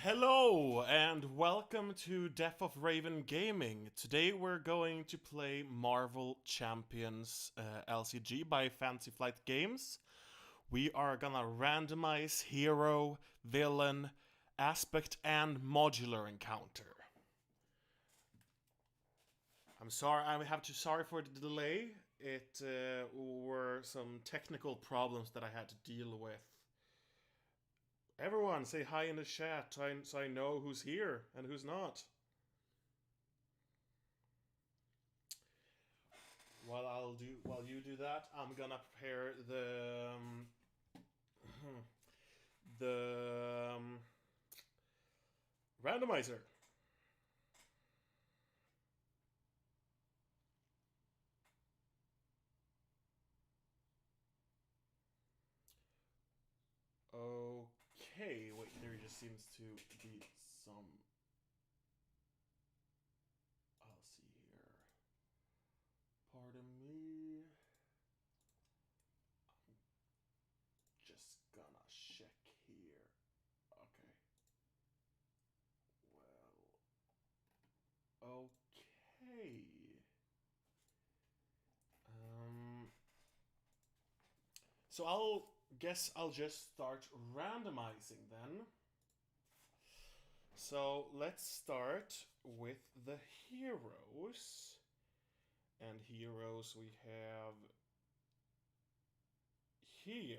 Hello and welcome to Death of Raven Gaming. Today we're going to play Marvel Champions LCG by Fantasy Flight Games. We are gonna randomize hero, villain, aspect, and modular encounter. I'm sorry, sorry for the delay. It were some technical problems that I had to deal with. Everyone, say hi in the chat so I know who's here and who's not. While you do that, I'm gonna prepare the randomizer. Okay, wait, there just seems to be some... I'll see here. Pardon me. I'm just gonna check here. Okay. Well... Okay. So I'll just start randomizing then. So let's start with the heroes. And heroes we have here.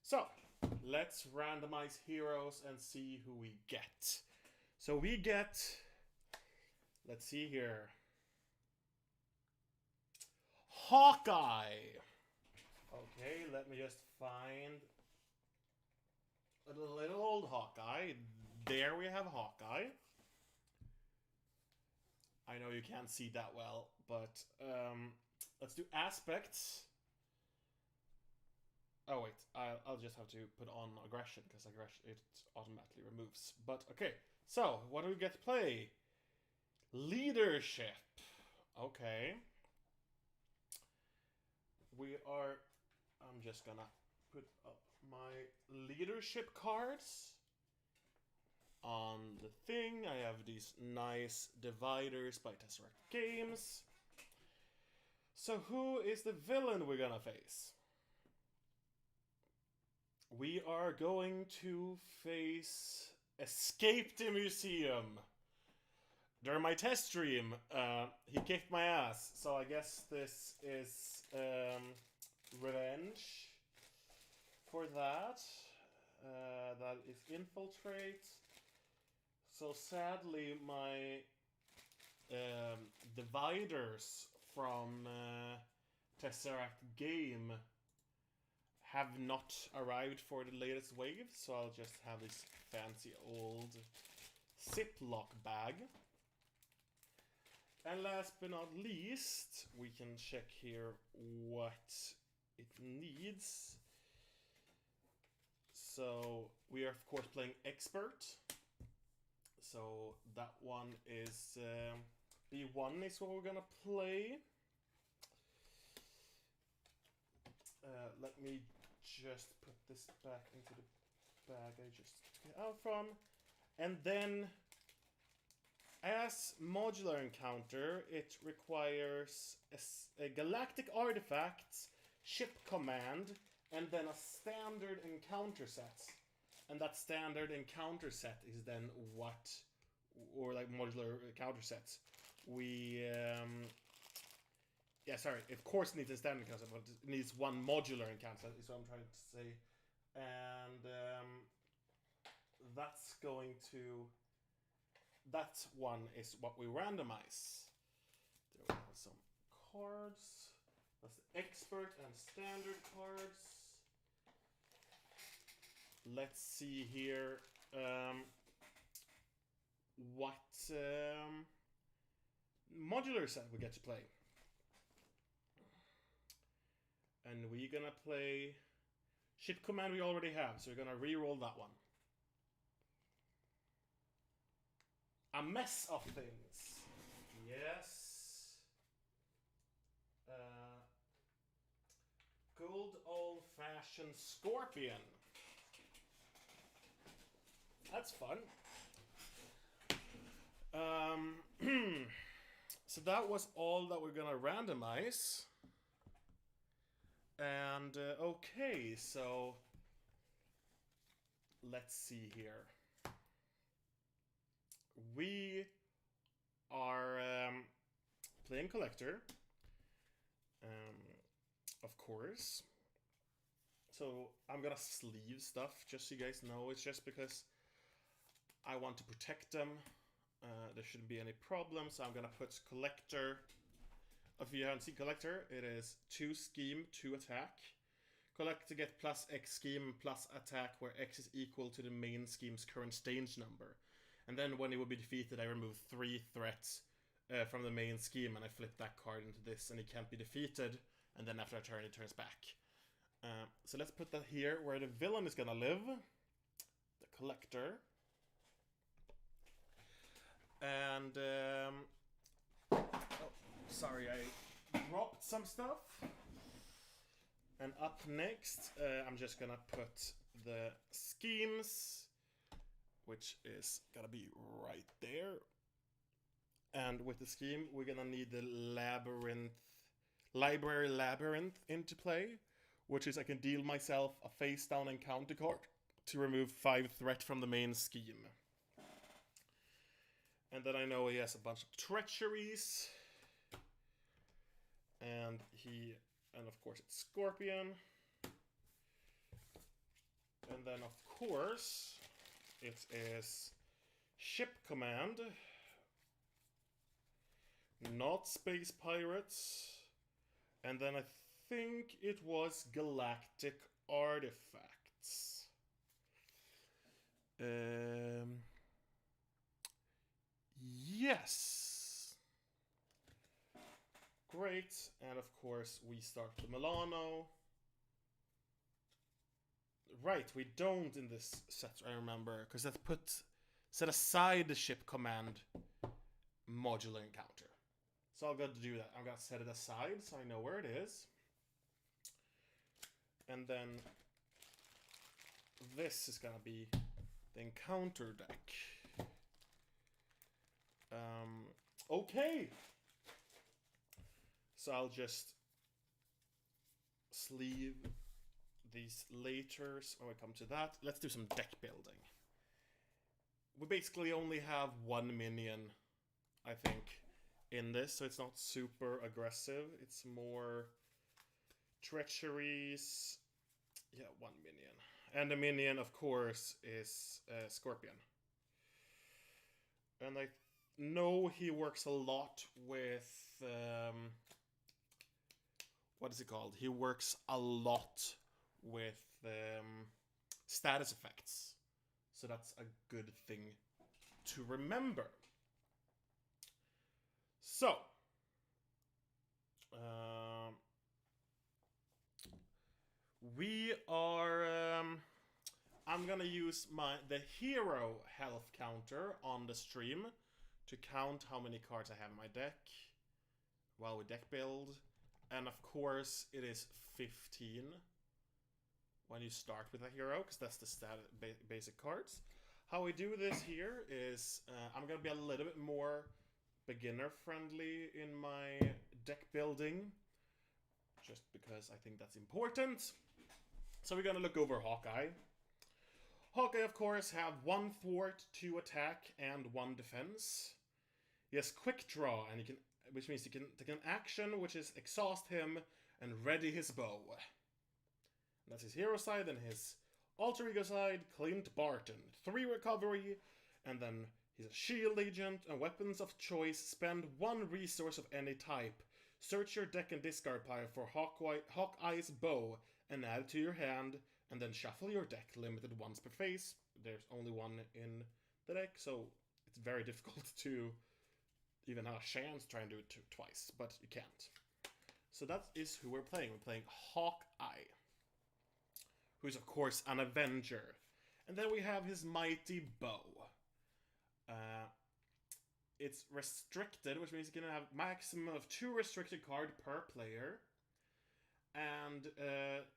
So let's randomize heroes and see who we get. So we get, let's see here, Hawkeye. Okay, let me just find a little old Hawkeye. There we have Hawkeye. I know you can't see that well, but let's do aspects. Oh wait, I'll just have to put on aggression, because aggression it automatically removes. But okay, so what do we get to play? Leadership. Okay. I'm just gonna put up my leadership cards on the thing. I have these nice dividers by Tesseract Games. So who is the villain we're gonna face? We are going to face Escape the Museum. During my test stream, he kicked my ass, so I guess this is revenge for that. That is Infiltrate. So sadly, my dividers from Tesseract Game have not arrived for the latest wave, so I'll just have this fancy old Ziploc bag. And last but not least, we can check here what it needs. So we are of course playing Expert. So that one is B1 is what we're gonna play. Let me just put this back into the bag I just took it out from. And then, as Modular Encounter, it requires a galactic artifact, ship command, and then a standard encounter set. And that standard encounter set is then what, or like modular encounter sets, we, yeah, sorry, of course it needs a standard encounter set, but it needs one modular encounter set, is what I'm trying to say. And that's going to, that one is what we randomize. There we have some cards. That's the expert and standard cards. Let's see here what modular set we get to play. And we're gonna play ship command we already have, so we're gonna re-roll that one. A mess of things. Yes. Good old-fashioned Scorpion. That's fun. So that was all that we're gonna randomize. And okay, so let's see here. We are playing collector, of course. So I'm gonna sleeve stuff, just so you guys know. It's just because I want to protect them. There shouldn't be any problems. So I'm gonna put collector. If you haven't seen collector, it is 2 scheme, 2 attack. Collect to get plus X scheme plus attack, where X is equal to the main scheme's current stage number. And then when it will be defeated, I remove 3 threats from the main scheme, and I flip that card into this, and it can't be defeated. And then after a turn, it turns back. So let's put that here, where the villain is gonna live. The collector. And, oh, sorry, I dropped some stuff. And up next, I'm just gonna put the schemes, which is gonna be right there. And with the scheme, we're gonna need the library labyrinth into play, which is I can deal myself a face down encounter card to remove 5 threat from the main scheme. And then I know he has a bunch of treacheries. And of course it's Scorpion. And then of course it is Ship Command. Not Space Pirates. And then I think it was Galactic Artifacts. Yes. Great. And of course we start the Milano. Right, we don't in this set, I remember, because that's set aside the Ship Command Modular Encounter. So I'll go to do that. I'm gonna set it aside so I know where it is. And then this is gonna be the encounter deck. Okay. So I'll just sleeve these later when we come to that. Let's do some deck building. We basically only have 1 minion, I think, in this, so it's not super aggressive. It's more treacheries. Yeah, 1 minion. And the minion, of course, is Scorpion. And I know he works a lot with... what is it called? He works a lot with status effects. So that's a good thing to remember. So, we are, I'm gonna use the hero health counter on the stream to count how many cards I have in my deck while we deck build. And of course it is 15 when you start with a hero, because that's the basic cards. How we do this here is, I'm gonna be a little bit more beginner friendly in my deck building, just because I think that's important. So we're gonna look over Hawkeye. Hawkeye, of course, have 1 thwart, 2 attack, and 1 defense. He has quick draw, and which means he can take an action, which is exhaust him and ready his bow. And that's his hero side, and his alter ego side, Clint Barton. 3 recovery, and then he's a shield agent and weapons of choice. Spend 1 resource of any type. Search your deck and discard pile for Hawkeye's bow and add it to your hand, and then shuffle your deck, limited once per phase. There's only 1 in the deck, so it's very difficult to even have a chance to try and do it twice, but you can't. So that is who we're playing. We're playing Hawkeye, who's of course an Avenger. And then we have his mighty bow. It's restricted, which means you can have maximum of 2 restricted cards per player. And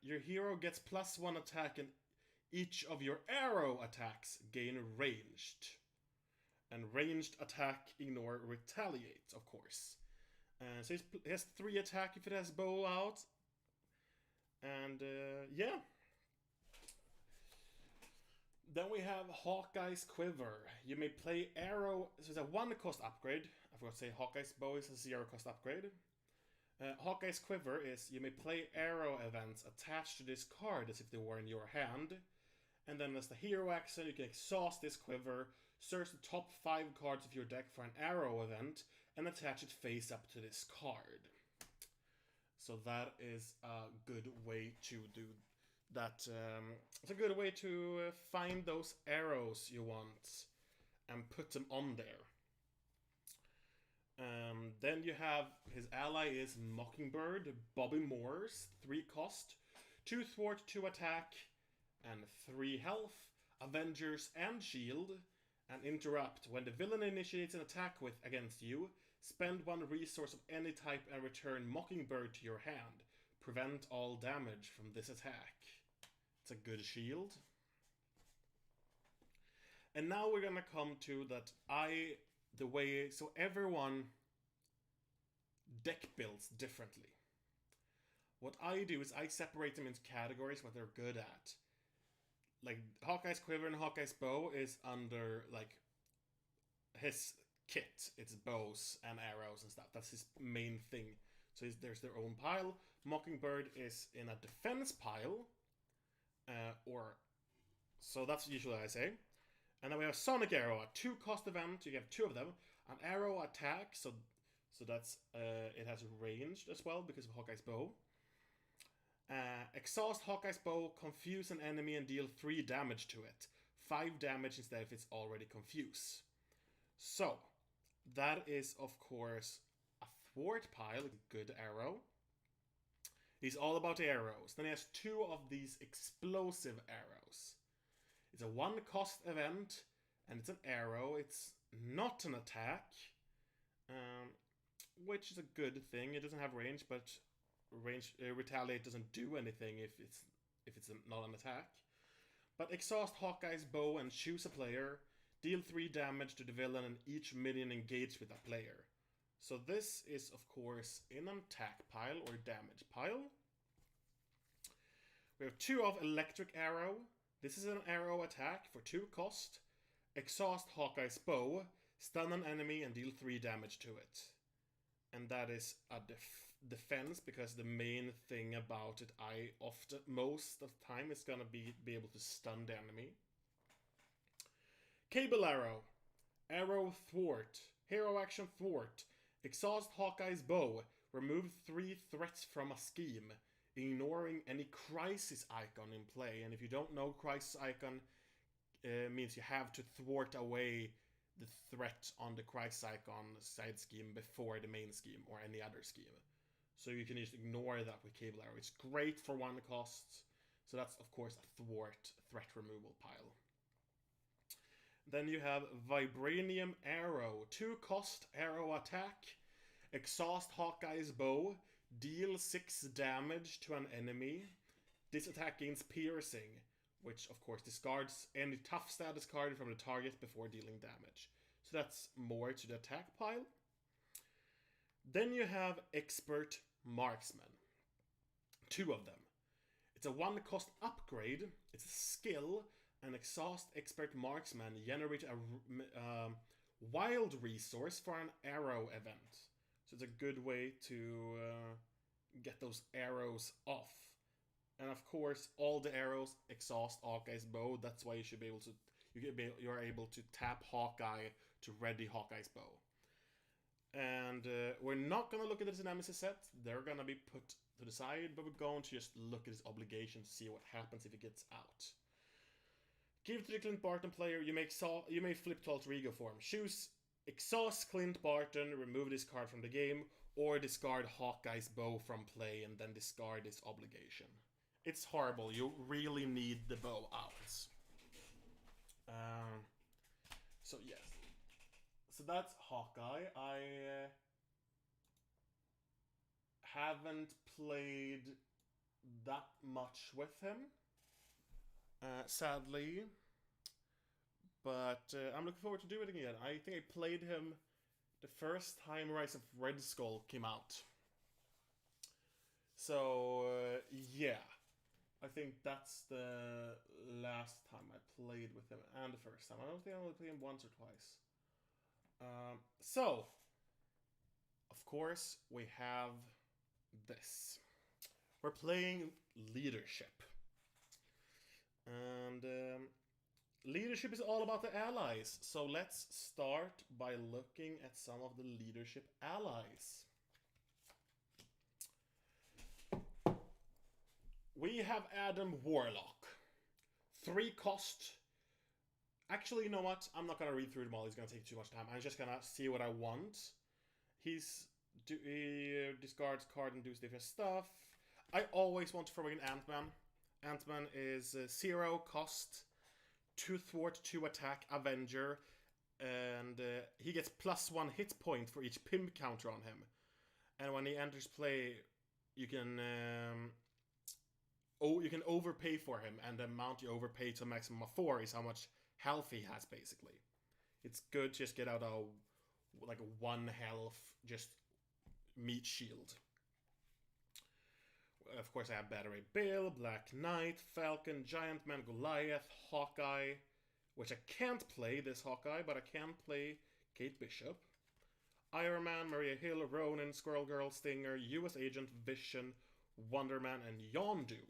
your hero gets +1 attack and each of your arrow attacks gain ranged. And ranged attack, ignore, retaliate, of course. So he has 3 attack if it has bow out. And yeah. Then we have Hawkeye's Quiver. You may play arrow. So it's a 1-cost upgrade. I forgot to say Hawkeye's bow is a 0-cost upgrade. Hawkeye's Quiver is you may play arrow events attached to this card as if they were in your hand. And then as the hero action, you can exhaust this quiver, search the top 5 cards of your deck for an arrow event, and attach it face up to this card. So that is a good way to do that. It's a good way to find those arrows you want and put them on there. Then you have his ally is Mockingbird, Bobby Morse, 3 cost, 2 thwart, 2 attack, and 3 health, Avengers and Shield, and interrupt. When the villain initiates an attack against you, spend 1 resource of any type and return Mockingbird to your hand. Prevent all damage from this attack. It's a good shield. And now we're gonna come to that so everyone deck builds differently. What I do is I separate them into categories, what they're good at. Like Hawkeye's Quiver and Hawkeye's Bow is under like his kit. It's bows and arrows and stuff. That's his main thing. So there's their own pile. Mockingbird is in a defense pile. So that's usually what I say. And then we have Sonic Arrow, a 2-cost event. You have 2 of them. An arrow attack, so that's it has ranged as well because of Hawkeye's Bow. Exhaust Hawkeye's Bow, confuse an enemy and deal 3 damage to it. 5 damage instead if it's already confused. So, that is of course a thwart pile, a good arrow. He's all about arrows. Then he has 2 of these explosive arrows. It's a 1-cost event, and it's an arrow. It's not an attack, which is a good thing. It doesn't have range, but retaliate doesn't do anything if it's not an attack. But exhaust Hawkeye's Bow and choose a player. Deal 3 damage to the villain and each minion engaged with that player. So this is, of course, in an attack pile or damage pile. We have 2 of Electric Arrow. This is an arrow attack for 2 cost. Exhaust Hawkeye's Bow, stun an enemy and deal 3 damage to it. And that is a defense because the main thing about it, most of the time, is gonna be able to stun the enemy. Cable Arrow, arrow thwart, hero action thwart. Exhaust Hawkeye's Bow, remove 3 threats from a scheme, ignoring any crisis icon in play. And if you don't know, crisis icon means you have to thwart away the threat on the crisis icon side scheme before the main scheme or any other scheme. So you can just ignore that with Cable Arrow. It's great for 1 cost. So that's of course a thwart threat removal pile. Then you have Vibranium Arrow, 2 cost arrow attack. Exhaust Hawkeye's Bow, deal 6 damage to an enemy. This attack gains piercing, which of course discards any tough status card from the target before dealing damage. So that's more to the attack pile. Then you have Expert Marksman. 2 of them. It's a 1-cost upgrade. It's a skill. And exhaust Expert Marksman generate a wild resource for an arrow event. So it's a good way to get those arrows off. And of course, all the arrows exhaust Hawkeye's Bow. That's why you should be able to you're able to tap Hawkeye to ready Hawkeye's Bow. And we're not gonna look at this Nemesis set. They're gonna be put to the side, but we're going to just look at his obligation to see what happens if he gets out. Give to the Clint Barton player. You may flip to alter ego form. Choose exhaust Clint Barton, remove this card from the game, or discard Hawkeye's Bow from play and then discard this obligation. It's horrible. You really need the bow out. So yes. So that's Hawkeye. I haven't played that much with him. sadly. But I'm looking forward to do it again. I think I played him the first time Rise of Red Skull came out. So, yeah. I think that's the last time I played with him, and the first time. I don't think I only played him once or twice. So, of course, we have this. We're playing Leadership. And Leadership is all about the allies. So let's start by looking at some of the Leadership allies. We have Adam Warlock. 3 cost. Actually, you know what? I'm not going to read through them all. It's going to take too much time. I'm just going to see what I want. He discards card and does different stuff. I always want to throw in Ant-Man. Ant-Man is 0 cost, 2 thwart, 2 attack, Avenger. And he gets +1 hit point for each pimp counter on him. And when he enters play, you can... you can overpay for him, and the amount you overpay to a maximum of 4 is how much health he has, basically. It's good to just get out a, like, 1 health, just meat shield. Of course, I have Battery Bill, Black Knight, Falcon, Giant Man, Goliath, Hawkeye, which I can't play this Hawkeye, but I can play Kate Bishop. Iron Man, Maria Hill, Ronin, Squirrel Girl, Stinger, US Agent, Vision, Wonder Man, and Yondu.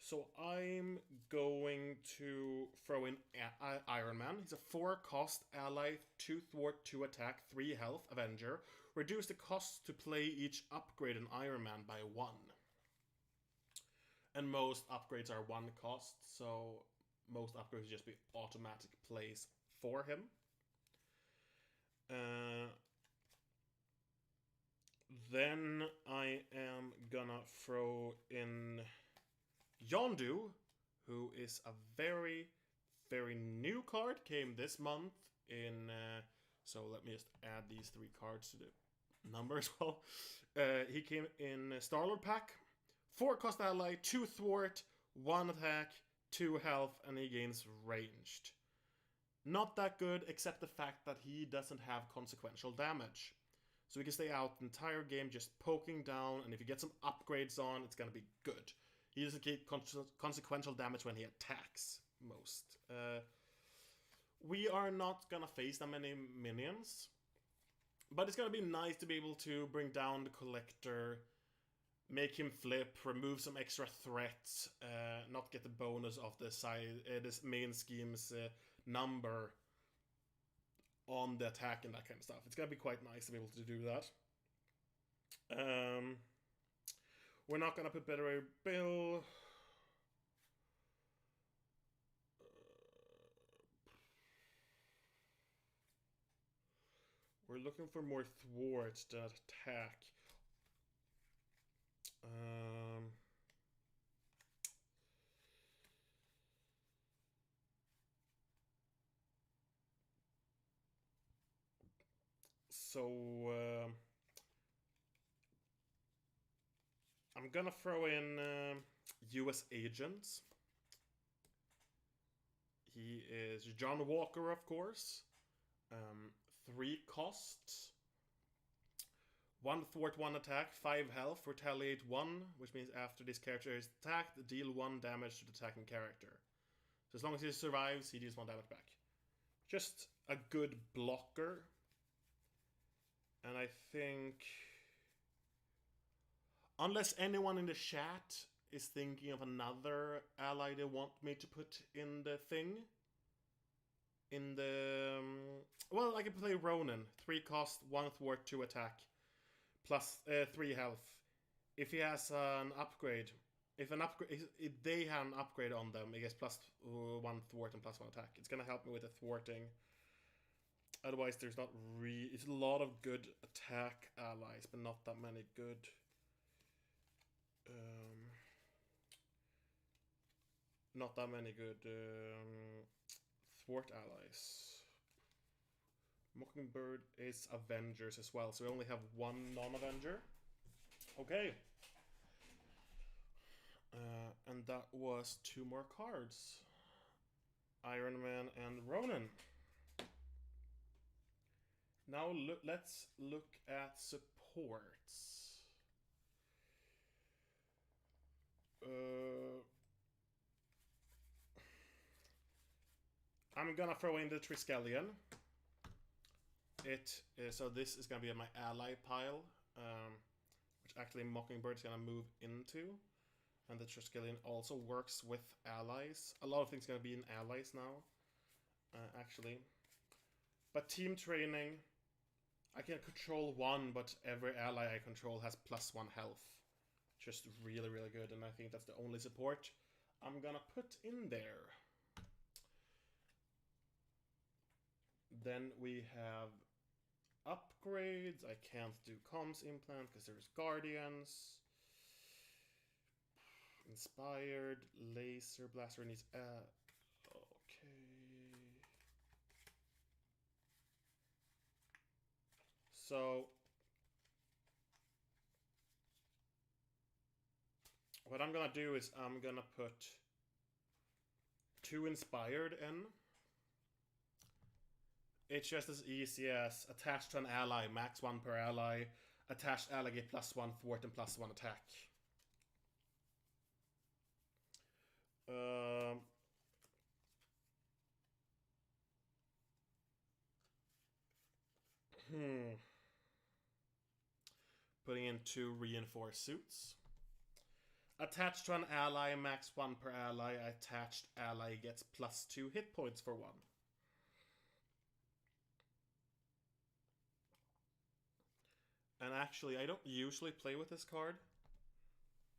So I'm going to throw in Iron Man. He's a 4 cost ally, 2 thwart, 2 attack, 3 health, Avenger. Reduce the cost to play each upgrade in Iron Man by 1. And most upgrades are 1 cost, so most upgrades will just be automatic plays for him. Then I am gonna throw in Yondu, who is a very, very new card. Came this month in... so let me just add these 3 cards to the number as well. He came in Star-Lord pack. 4 cost ally, 2 thwart, 1 attack, 2 health, and he gains ranged. Not that good, except the fact that he doesn't have consequential damage. So he can stay out the entire game just poking down, and if you get some upgrades on, it's gonna be good. He doesn't get consequential damage when he attacks, most. We are not gonna face that many minions, but it's gonna be nice to be able to bring down the Collector, make him flip, remove some extra threats, not get the bonus of the side, this main scheme's number on the attack and that kind of stuff. It's gonna be quite nice to be able to do that. We're not gonna put Battery Bill. We're looking for more thwarts that attack. So I'm gonna throw in US Agents. He is John Walker, of course. 3 costs. 1 thwart, 1 attack, 5 health, retaliate 1, which means after this character is attacked, deal 1 damage to the attacking character. So as long as he survives, he deals 1 damage back. Just a good blocker. And I think... unless anyone in the chat is thinking of another ally they want me to put in the thing. In the... well, I can play Ronin. 3 cost, 1 thwart, 2 attack. Plus 3 health. If he has an upgrade... if they have an upgrade on them, it gets +1 thwart and +1 attack. It's gonna help me with the thwarting. Otherwise, there's not really... it's a lot of good attack allies, but not that many good... not that many good thwart allies. Mockingbird is Avengers as well, so we only have 1 non-Avenger. Okay. And that was 2 more cards. Iron Man and Ronin. Now let's look at supports. I'm gonna throw in the Triskelion. So this is gonna be my ally pile, which actually Mockingbird's gonna move into. And the Triskelion also works with allies. A lot of things are gonna be in allies now, actually. But team training, I can control 1, but every ally I control has +1 health. Just really, really good, and I think that's the only support I'm gonna put in there. Then we have upgrades. I can't do comms implant because there's guardians. Inspired, laser blaster needs okay. So what I'm gonna do is I'm gonna put 2 inspired in. It's just as easy as attached to an ally, max 1 per ally. Attached ally get +1 thwart and +1 attack. Putting in 2 reinforced suits. Attached to an ally, max 1 per ally. Attached ally gets +2 hit points for 1. And actually, I don't usually play with this card,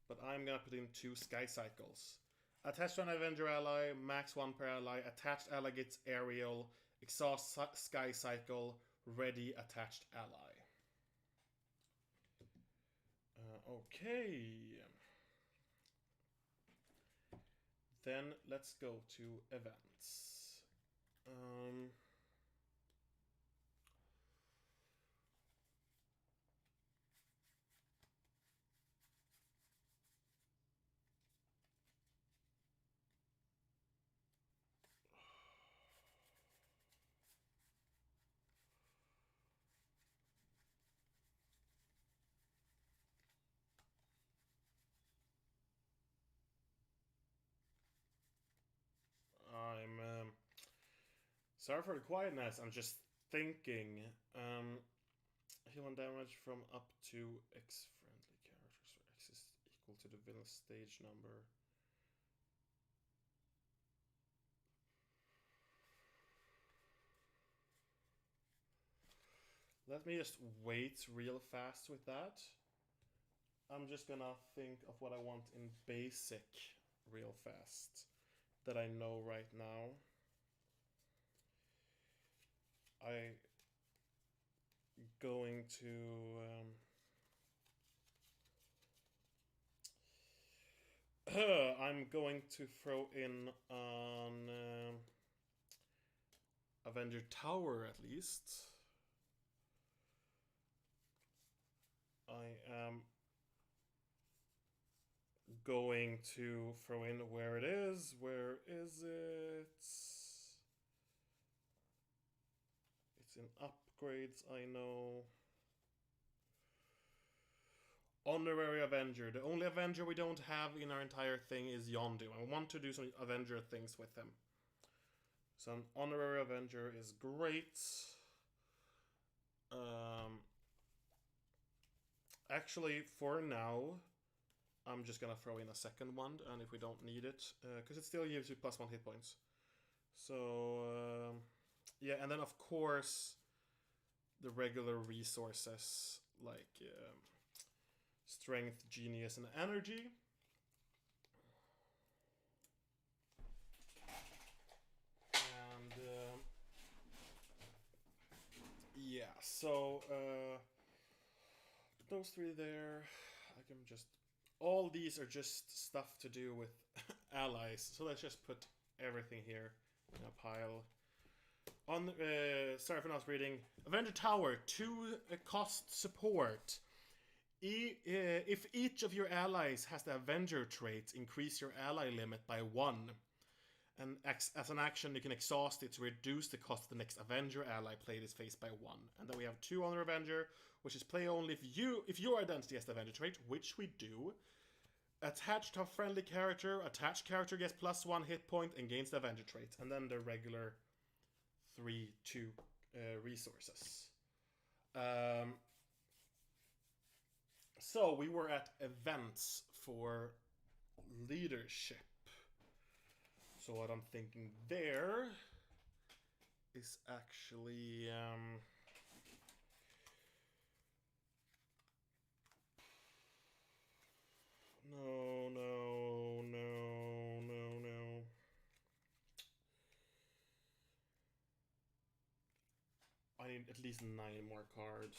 but I'm gonna put in 2 Sky Cycles. Attached to an Avenger ally, max 1 per ally. Attached ally gets Aerial, Exhaust Sky Cycle, Ready attached ally. Okay. Then let's go to events. Sorry for the quietness, I'm just thinking. Healing damage from up to X friendly characters, where X is equal to the villain stage number. Let me just wait real fast with that. I'm just gonna think of what I want in basic real fast that I know right now. I'm going to throw in on Avenger Tower at least. I am going to throw in where it is. Where is it? It's in upgrades, I know. Honorary Avenger. The only Avenger we don't have in our entire thing is Yondu. I want to do some Avenger things with him. So an Honorary Avenger is great. Actually, for now, I'm just gonna throw in a second one, and if we don't need it, because it still gives you +1 hit points. So, yeah, and then of course, the regular resources, like Strength, Genius, and Energy. And, yeah, so, those 3 there, I can just... All these are just stuff to do with allies, so let's just put everything here in a pile. On sorry for not reading. Avenger Tower, 2 cost support. If each of your allies has the Avenger trait, increase your ally limit by 1. And as an action, you can exhaust it to reduce the cost of the next Avenger ally played is phase by 1. And then we have 2 on the Avenger, which is play only if your identity has the Avenger trait, which we do. Attached to a friendly character, attached character gets +1 hit point and gains the Avenger trait. And then the regular 3/2 resources. So we were at events for leadership. So what I'm thinking there is actually no. I need at least 9 more cards.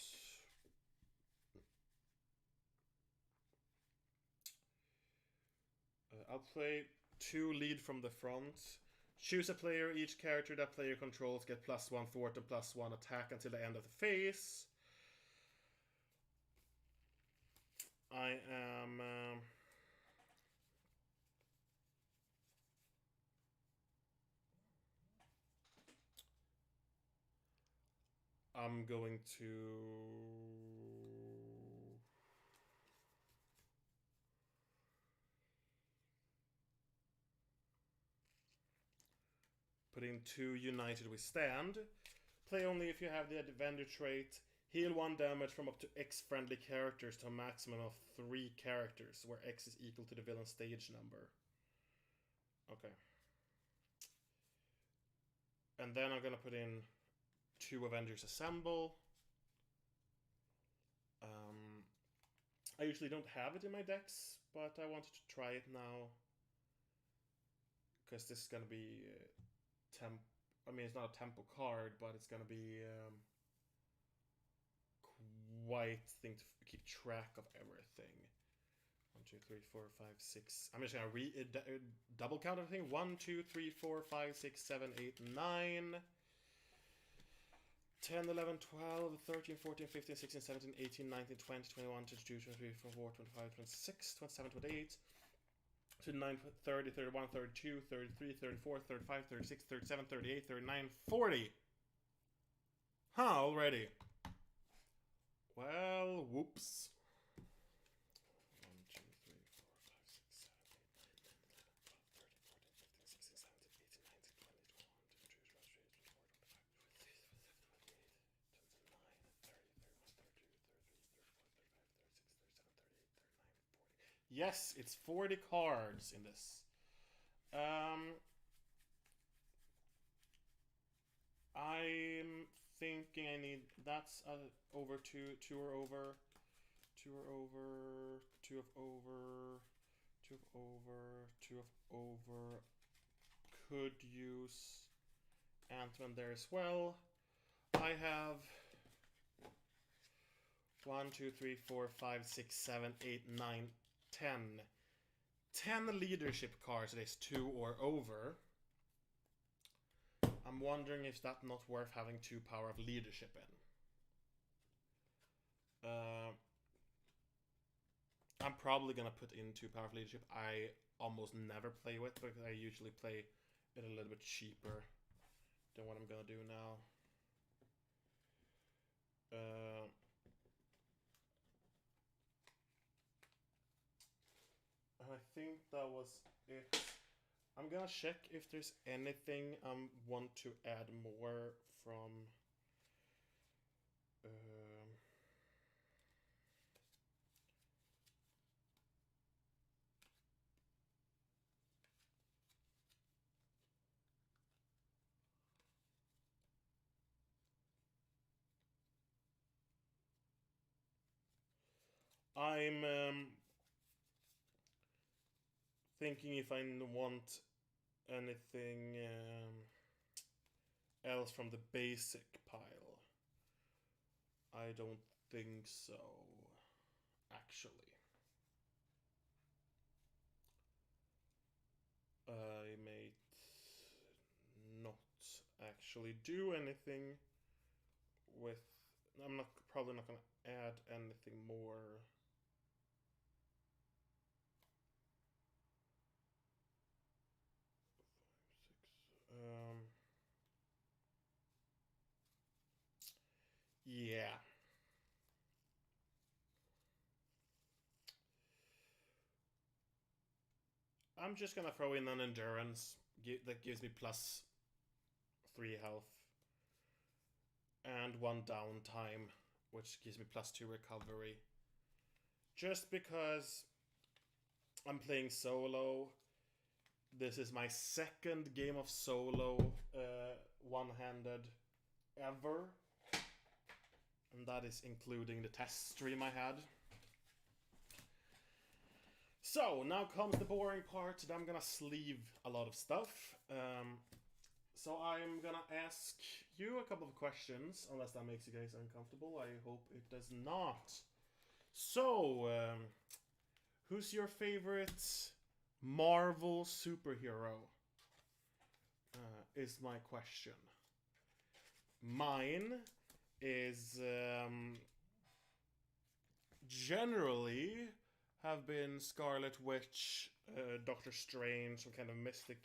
I'll play 2 lead from the front. Choose a player. Each character that player controls get +1 thwart and +1 attack until the end of the phase. I am... I'm going to... put in 2 United Withstand. Play only if you have the Avenger trait. Heal 1 damage from up to X friendly characters to a maximum of 3 characters, where X is equal to the villain's stage number. Okay. And then I'm gonna put in 2 Avengers Assemble. I usually don't have it in my decks, but I wanted to try it now. Because this is gonna be I mean, it's not a tempo card, but it's gonna be quite thing to keep track of everything. 1, 2, 3, 4, 5, 6. I'm just gonna double count everything. 1, 2, 3, 4, 5, 6, 7, 8, 9, 10, 11, 12, 13, 14, 15, 16, 17, 18, 19, 20, 21, 22, 23, 24, 25, 26, 27, 28, 29, 30, 31, 32, 33, 34, 35, 36, 37, 38, 39, 40. Huh, already. Well, whoops. 1, 2, 3, 4, 5, 6, 7, 8, 9, 10, 11, 12, 13, 14, 15, 16, 17, 18, 19, 20, 21, 22, 23, 24, 25, 26, 27, 28, 29, 30, 31, 32, 33, 34, 35, 36, 37, 38, 39, 40. Yes, it's 40 cards in this. I'm thinking I need... That's over 2. 2 are over. 2 are over. 2 of over. 2 of over. 2 of over. Could use Ant-Man there as well. I have 1, 2, 3, 4, 5, 6, 7, 8, 9, 10. 10 leadership cards that is 2 or over. I'm wondering if that's not worth having 2 power of leadership in. I'm probably gonna put in 2 power of leadership. I almost never play with, because I usually play it a little bit cheaper than what I'm gonna do now. And I think that was it. I'm gonna check if there's anything I want to add more from I'm thinking if I want anything else from the basic pile. I don't think so, actually. I may not actually do anything with... I'm probably not gonna add anything more Yeah. I'm just gonna throw in an endurance that gives me plus 3 health. And 1 downtime, which gives me plus 2 recovery. Just because I'm playing solo. This is my second game of solo one-handed ever. And that is including the test stream I had. So, now comes the boring part. I'm gonna sleeve a lot of stuff. So I'm gonna ask you a couple of questions, unless that makes you guys uncomfortable. I hope it does not. So, who's your favorite Marvel superhero? Is my question. Mine is generally have been Scarlet Witch, Doctor Strange, some kind of mystic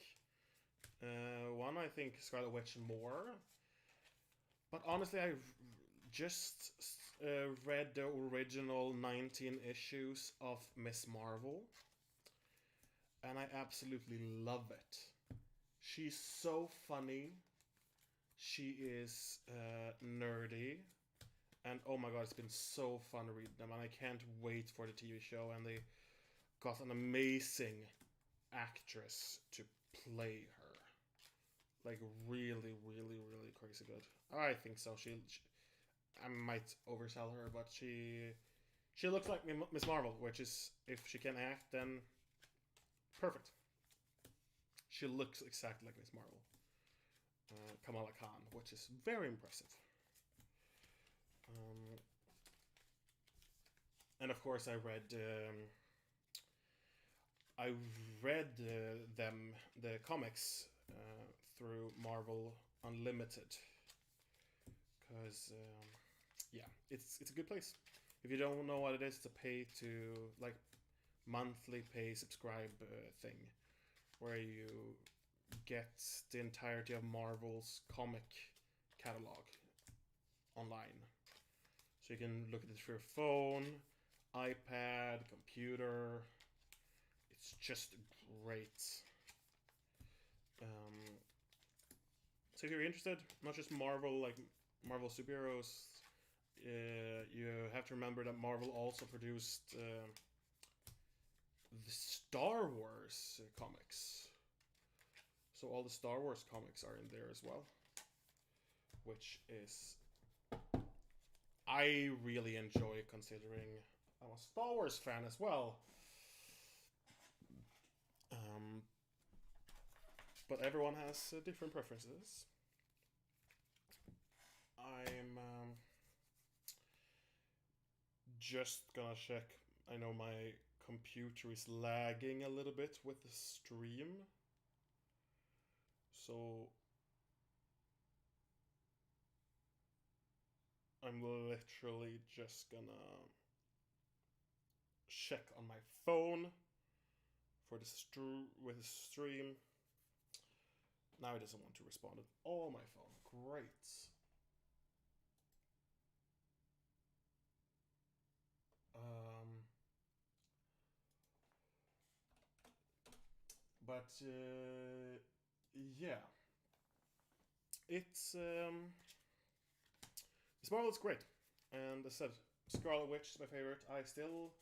one. I think Scarlet Witch more. But honestly, I've just read the original 19 issues of Miss Marvel. And I absolutely love it. She's so funny. She is nerdy. And oh my god, it's been so fun reading them. And I can't wait for the TV show. And they got an amazing actress to play her. Like really, really, really crazy good. I think so. I might oversell her, but she looks like Miss Marvel, which is, if she can act, then perfect. She looks exactly like Miss Marvel. Kamala Khan, which is very impressive. And of course, I read the comics through Marvel Unlimited, because yeah, it's a good place. If you don't know what it is, it's a pay to like monthly pay subscribe thing, where you get the entirety of Marvel's comic catalog online. So you can look at it through your phone, iPad, computer. It's just great. So if you're interested, not just Marvel, like Marvel superheroes, you have to remember that Marvel also produced the Star Wars comics. So all the Star Wars comics are in there as well, which is I really enjoy, considering I'm a Star Wars fan as well. But everyone has different preferences. I'm just gonna check. I know my computer is lagging a little bit with the stream. So I'm literally just gonna check on my phone for with the stream. Now it doesn't want to respond at all my phone. Great. But yeah, it's Miss Marvel is great, and as I said, Scarlet Witch is my favorite. I still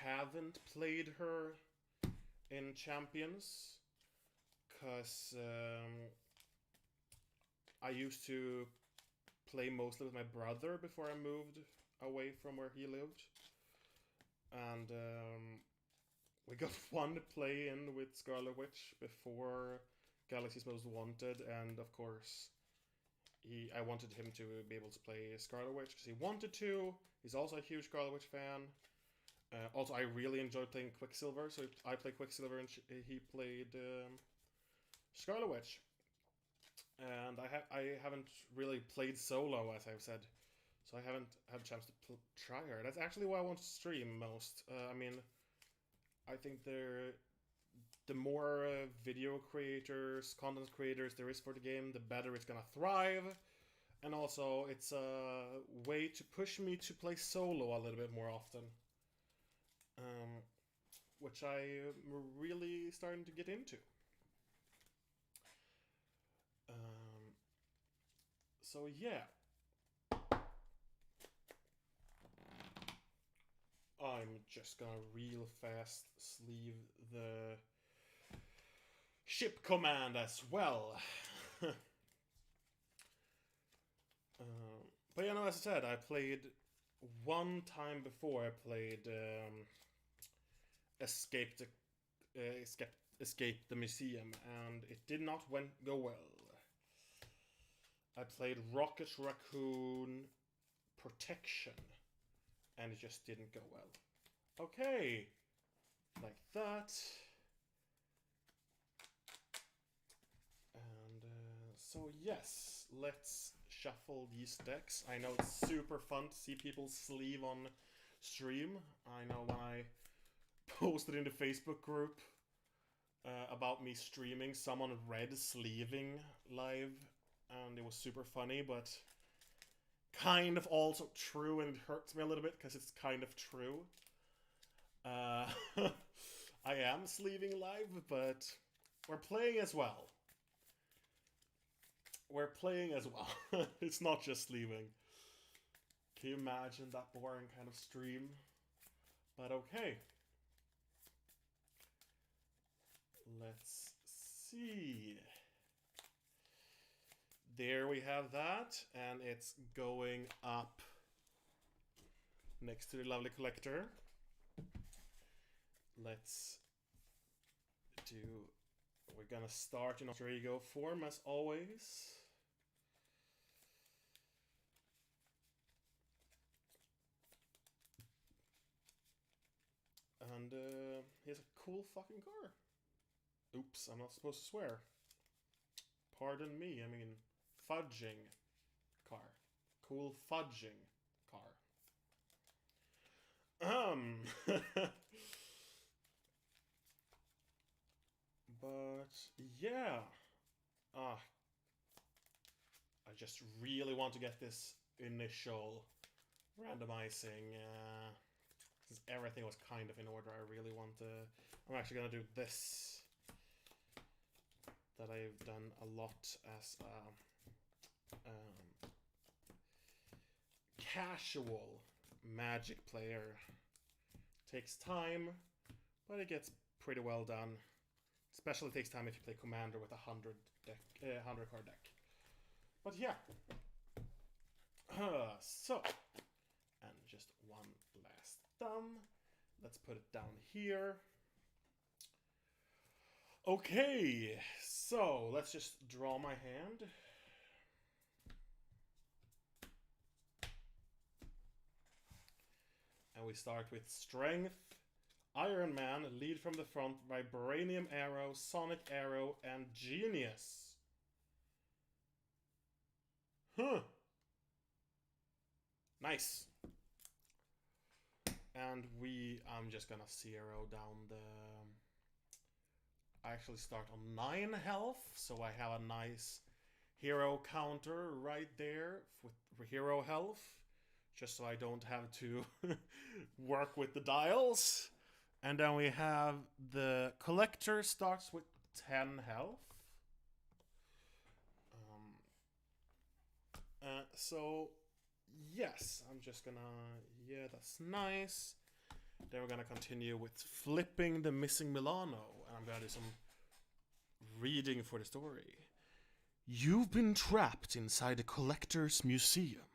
haven't played her in Champions, because I used to play mostly with my brother before I moved away from where he lived, and we got one play in with Scarlet Witch before Galaxy's Most Wanted, and of course I wanted him to be able to play Scarlet Witch because he wanted to. He's also a huge Scarlet Witch fan. Also, I really enjoyed playing Quicksilver, so I played Quicksilver and he played Scarlet Witch. And I haven't really played solo, as I've said, so I haven't had a chance to try her. That's actually why I want to stream most. I mean, I think the more video creators, content creators there is for the game, the better it's gonna thrive. And also, it's a way to push me to play solo a little bit more often. Which I'm really starting to get into. So yeah. I'm just gonna real fast sleeve the ship command as well. But you know, as I said, I played one time before. I played Escape the Museum, and it did not go well. I played Rocket Raccoon Protection, and it just didn't go well. Okay, like that. And so yes, let's shuffle these decks. I know it's super fun to see people sleeve on stream. I know when I posted in the Facebook group about me streaming, someone read sleeving live, and it was super funny, but kind of also true, and it hurts me a little bit because it's kind of true. I am sleeving live, but we're playing as well. We're playing as well. It's not just sleeving. Can you imagine that boring kind of stream? But okay. Let's see. There we have that, and it's going up next to the lovely collector. Let's do... We're gonna start in alter ego form as always. And here's a cool fucking car. Oops, I'm not supposed to swear. Pardon me, I mean fudging car. Cool fudging car. But yeah. I just really want to get this initial randomizing. Since everything was kind of in order, I really want to... I'm actually gonna do this. That I've done a lot as a casual Magic player. Takes time, but it gets pretty well done. Especially takes time if you play Commander with a 100 card deck. But yeah. So, and just one last thumb. Let's put it down here. Okay, so let's just draw my hand. And we start with Strength, Iron Man, Lead from the Front, Vibranium Arrow, Sonic Arrow, and Genius. Huh. Nice. And I'm just gonna zero down the... I actually start on 9 health, so I have a nice hero counter right there with hero health, just so I don't have to work with the dials. And then we have the collector starts with 10 health. So yes, I'm just gonna... Yeah, that's nice. Then we're gonna continue with flipping the missing Milano. And I'm gonna do some reading for the story. You've been trapped inside a collector's museum.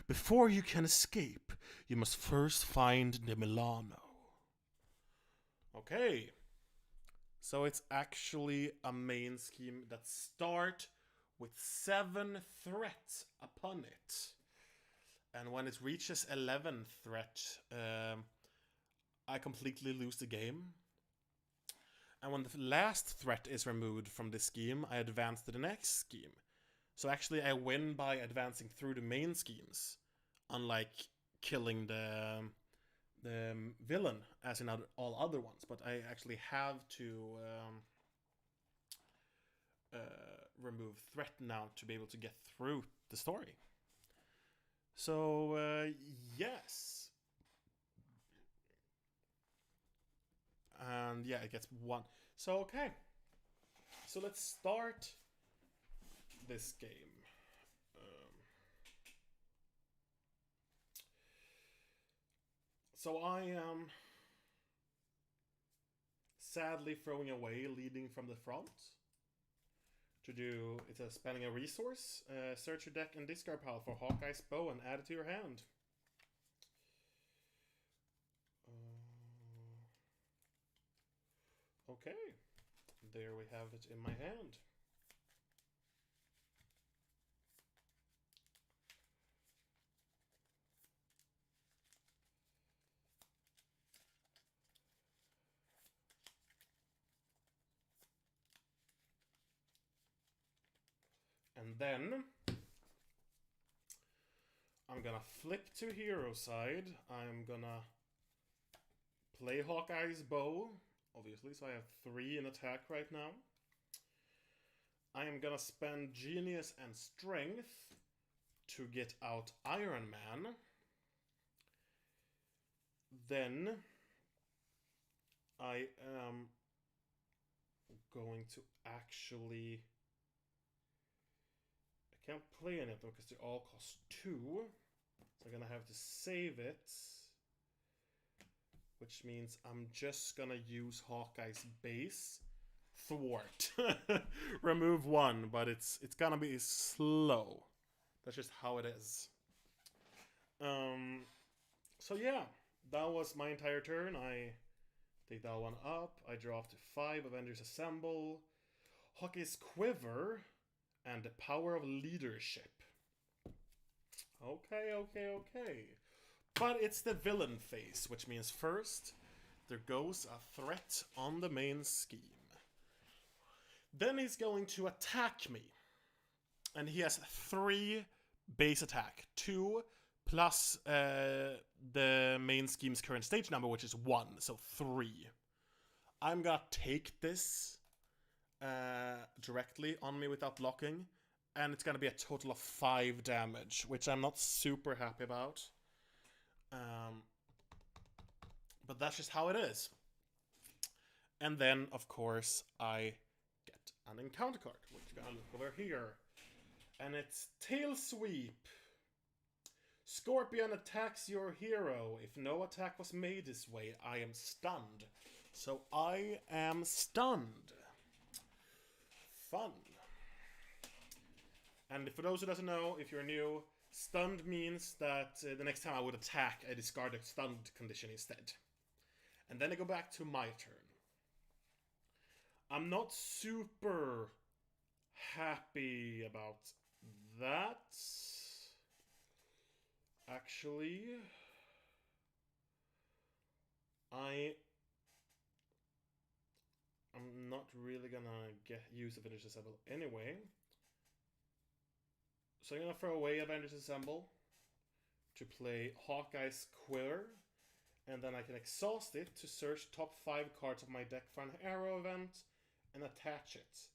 Before you can escape, you must first find the Milano. Okay. So it's actually a main scheme that starts with 7 threats upon it. And when it reaches 11th threat, I completely lose the game. And when the last threat is removed from this scheme, I advance to the next scheme. So actually I win by advancing through the main schemes, unlike killing the villain as in all other ones. But I actually have to remove threat now to be able to get through the story. So, yes. And yeah, it gets 1. So, okay. So let's start this game. So I am sadly throwing away leading from the front. To do, it's a spending a resource. Search your deck and discard pile for Hawkeye's bow and add it to your hand. Okay, there we have it in my hand. And then I'm gonna flip to hero side. I'm gonna play Hawkeye's bow, obviously, so I have 3 in attack right now. I am gonna spend Genius and Strength to get out Iron Man. Then I am going to actually... I can't play any of them because they all cost 2. So I'm gonna have to save it. Which means I'm just gonna use Hawkeye's base. Thwart. Remove 1, but it's gonna be slow. That's just how it is. So yeah, that was my entire turn. I take that one up. I draw up to 5. Avengers Assemble. Hawkeye's Quiver. And the Power of Leadership. Okay. But it's the villain phase, which means first there goes a threat on the main scheme. Then he's going to attack me. And he has 3 base attack. 2 plus the main scheme's current stage number, which is 1, so 3. I'm gonna take this directly on me without blocking, and it's gonna be a total of 5 damage, which I'm not super happy about. But that's just how it is. And then, of course, I get an encounter card, which I'm gonna look over here. And it's Tail Sweep. Scorpion attacks your hero. If no attack was made this way, I am stunned. So I am stunned. Fun. And for those who doesn't know, if you're new, stunned means that the next time I would attack, I discard a stunned condition instead. And then I go back to my turn. I'm not super happy about that. Actually, I'm not really gonna use Avengers Assemble anyway. So I'm gonna throw away Avengers Assemble to play Hawkeye's Quiver, and then I can exhaust it to search top 5 cards of my deck for an arrow event and attach it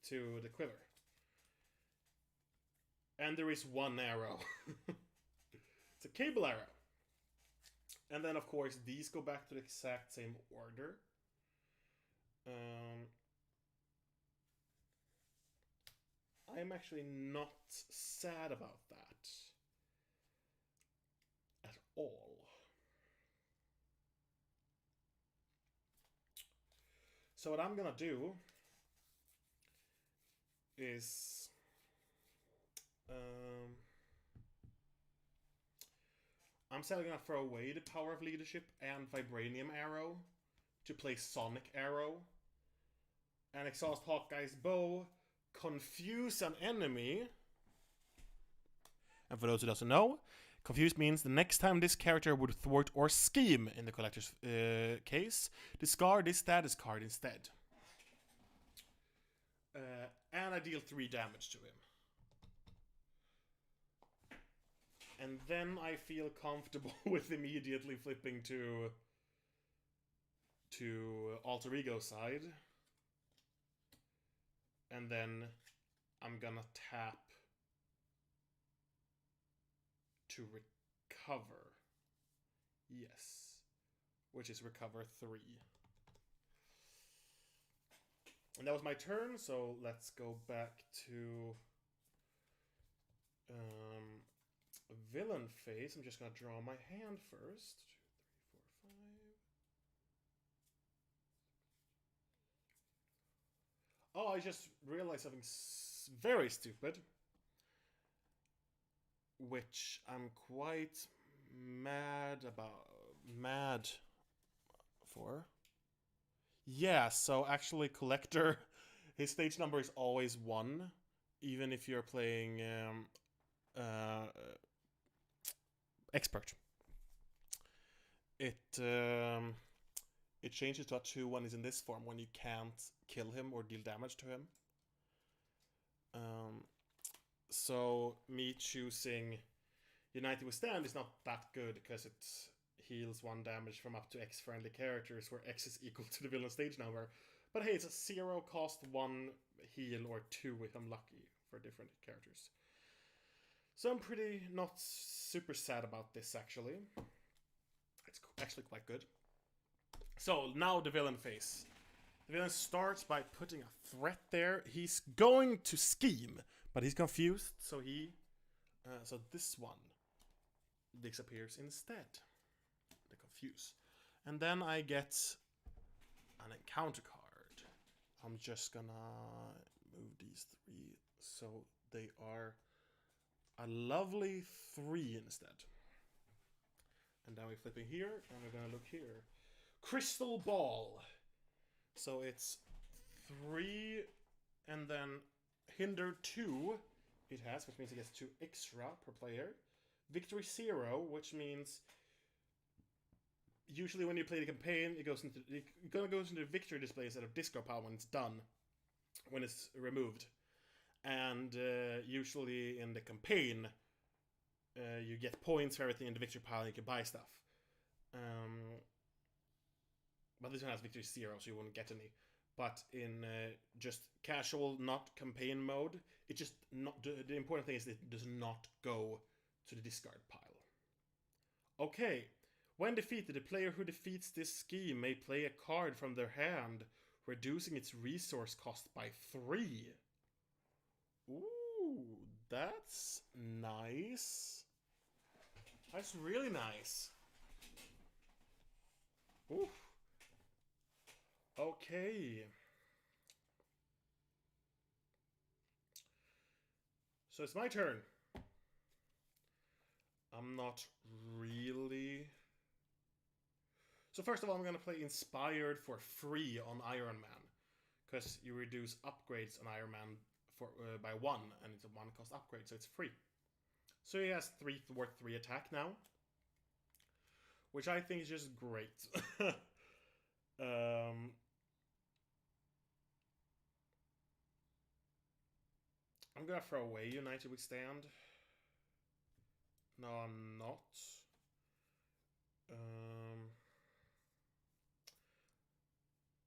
to the Quiver. And there is 1 arrow. It's a cable arrow. And then, of course, these go back to the exact same order. I'm actually not sad about that at all. So what I'm gonna do is I'm sadly gonna throw away the Power of Leadership and Vibranium Arrow to play Sonic Arrow and exhaust Hawkeye's Bow, confuse an enemy. And for those who doesn't know, confuse means the next time this character would thwart or scheme in the collector's case, discard this status card instead. And I deal 3 damage to him. And then I feel comfortable with immediately flipping to Alter Ego side. And then I'm gonna tap to recover. Yes. Which is recover 3. And that was my turn, so let's go back to villain phase. I'm just gonna draw my hand first. 2, 3, 4, 5. Oh, I just realized something very stupid, which I'm quite mad for. Yeah, so actually Collector, his stage number is always 1, even if you're playing Expert. It changes to a 2 when he's in this form, when you can't kill him or deal damage to him. So me choosing United Withstand is not that good, because it heals 1 damage from up to X friendly characters, where X is equal to the villain stage number. But hey, it's a 0 cost 1 heal, or 2 if I'm lucky, for different characters. So I'm pretty not super sad about this, actually. It's actually quite good. So now the villain phase. The villain starts by putting a threat there. He's going to scheme, but he's confused, so so this one disappears instead. The confuse. And then I get an encounter card. I'm just gonna move these 3 so they are a lovely 3 instead. And then we're flipping here, and we're gonna look here. Crystal Ball. So it's 3, and then Hinder 2 it has, which means it gets 2 extra per player. Victory 0, which means usually when you play the campaign, it goes into the victory display instead of discard pile when it's done, when it's removed. And usually in the campaign, you get points for everything in the victory pile, and you can buy stuff. But this one has victory 0, so you won't get any. But in just casual, not campaign mode, it just not. The important thing is that it does not go to the discard pile. Okay. When defeated, the player who defeats this scheme may play a card from their hand, reducing its resource cost by 3. Ooh, that's nice. That's really nice. Ooh. Okay. So it's my turn. I'm not really... So first of all, I'm going to play Inspired for free on Iron Man, because you reduce upgrades on Iron Man by 1, and it's a 1 cost upgrade, so it's free. So he has 3 worth 3 attack now, which I think is just great. I'm gonna throw away United Withstand. No, I'm not.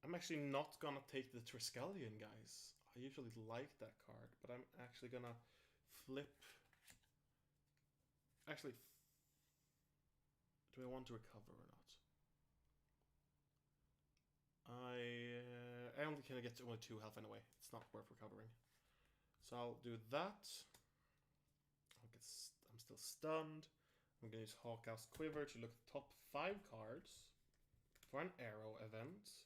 I'm actually not gonna take the Triskelion, guys. I usually like that card, but I'm actually gonna flip. Actually, do I want to recover or not? I only can get only 2 health anyway. It's not worth recovering. So I'll do that. I'm still stunned. I'm gonna use Hawkeye's Quiver to look at the top 5 cards for an arrow event.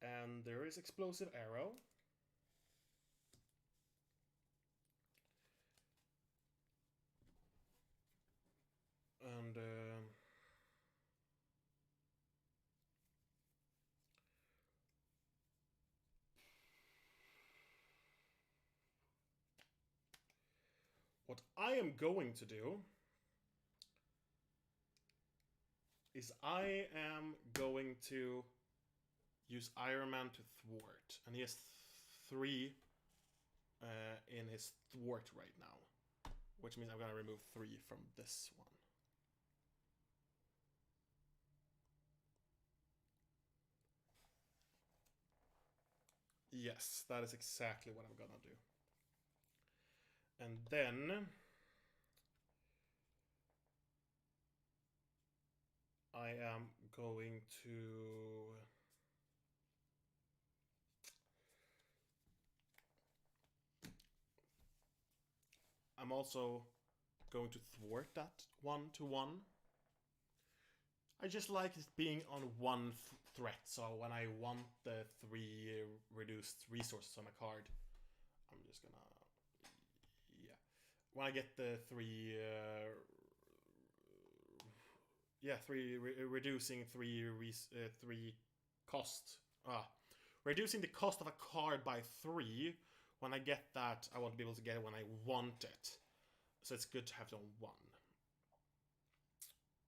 And there is Explosive Arrow. And what I am going to do is I am going to use Iron Man to thwart. And he has 3 in his thwart right now, which means I'm going to remove 3 from this one. Yes, that is exactly what I'm gonna do. And then I am going to I'm also going to thwart that 1/1. I just like it being on one threat, so when I want the 3 reduced resources on a card, I'm just gonna... Yeah. When I get the 3... reducing 3 cost. Reducing the cost of a card by 3. When I get that, I won't be able to get it when I want it. So it's good to have it on 1.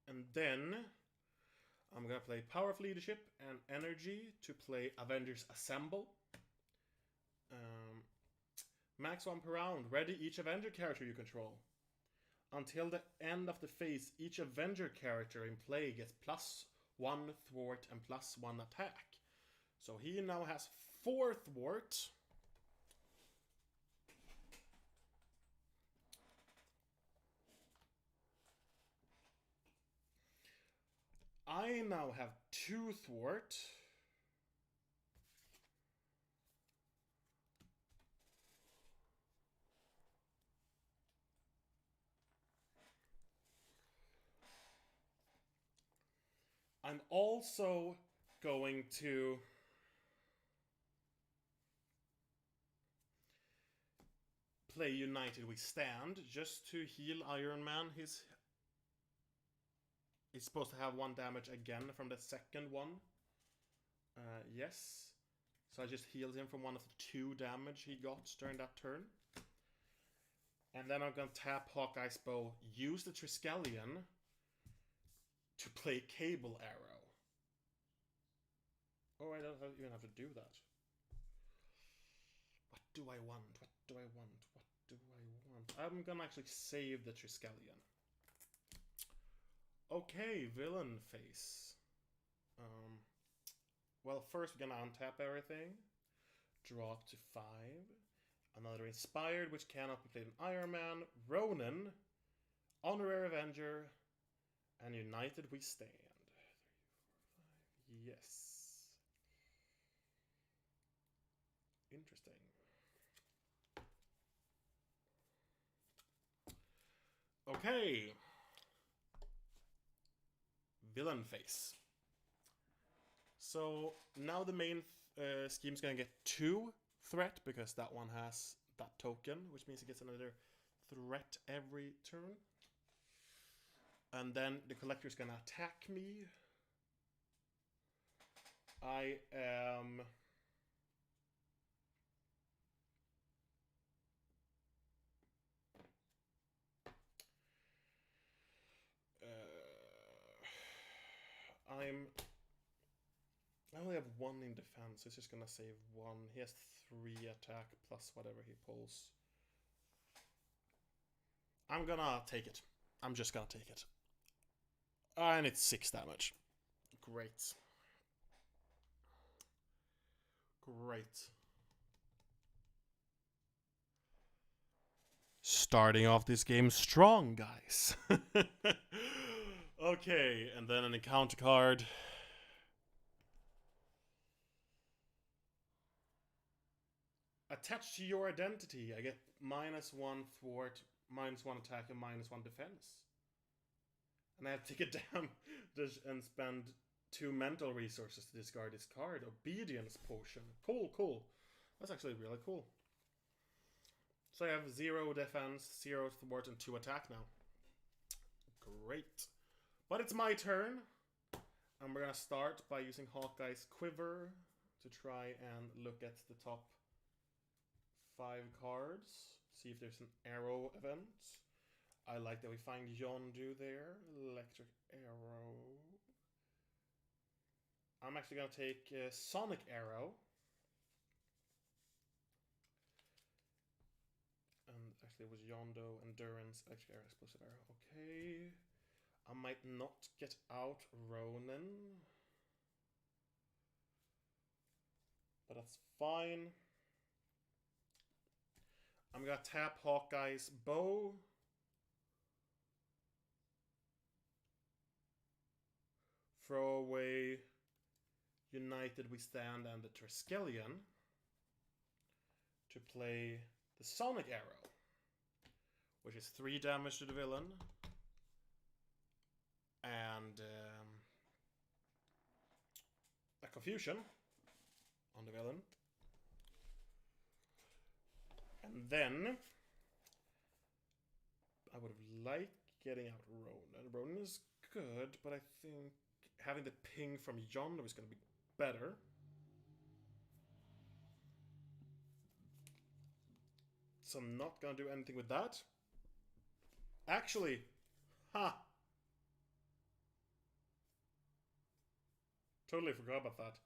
And then I'm gonna play Power of Leadership and Energy to play Avengers Assemble. Max 1 per round. Ready each Avenger character you control. Until the end of the phase, each Avenger character in play gets +1 thwart and +1 attack. So he now has 4 thwart. I now have 2 thwart. I'm also going to play United We Stand just to heal Iron Man. He's supposed to have 1 damage again from the second one. Yes. So I just healed him from one of the 2 damage he got during that turn. And then I'm going to tap Hawkeye's bow, use the Triskelion to play Cable Arrow. Oh, I don't even have to do that. What do I want? What do I want? What do I want? I'm gonna actually save the Triskelion. Okay, villain face. Well, first we're gonna untap everything. Draw up to 5. Another Inspired, which cannot be played in Iron Man. Ronin. Honorary Avenger. And United We Stand. 3, 4, 5. Yes. Interesting. Okay. Villain face. So now the main scheme's gonna get 2 threat because that one has that token, which means it gets another threat every turn. And then the collector's gonna attack me. I am... I only have 1 in defense, so it's just gonna save 1. He has 3 attack plus whatever he pulls. I'm gonna take it. I'm just gonna take it. And it's 6 damage. Great. Great. Starting off this game strong, guys. Okay, and then an encounter card. Attached to your identity, I get -1 thwart, -1 attack, and -1 defense. And I have to take a damage and spend 2 mental resources to discard this card. Obedience potion. Cool, cool. That's actually really cool. So I have 0 defense, 0 thwart, and 2 attack now. Great. But it's my turn. And we're gonna start by using Hawkeye's Quiver to try and look at the top 5 cards. See if there's an arrow event. I like that we find Yondu there. Electric Arrow. I'm actually gonna take Sonic Arrow. And actually it was Yondo, Endurance, Electric Arrow, Explosive Arrow. Okay. I might not get out Ronin. but that's fine. I'm gonna tap Hawkeye's bow. Throw away United We Stand and the Triskelion to play the Sonic Arrow, which is 3 damage to the villain, and a confusion on the villain. And then I would have liked getting out Ronan. Ronan is good, but I think having the ping from Yondu is going to be better. So I'm not going to do anything with that. Actually, totally forgot about that.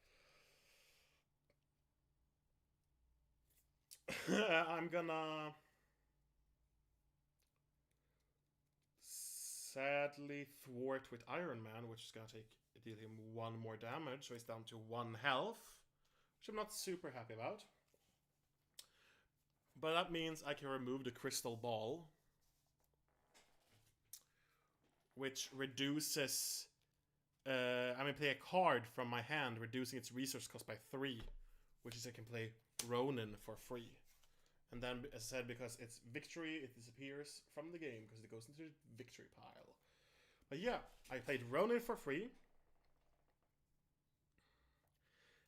I'm gonna sadly thwart with Iron Man, which is gonna deal him 1 more damage, so he's down to 1 health, which I'm not super happy about. But that means I can remove the crystal ball, which reduces. I'm gonna play a card from my hand, reducing its resource cost by 3, which is I can play Ronin for free. And then, as I said, because it's victory, it disappears from the game because it goes into the victory pile. But yeah, I played Ronin for free.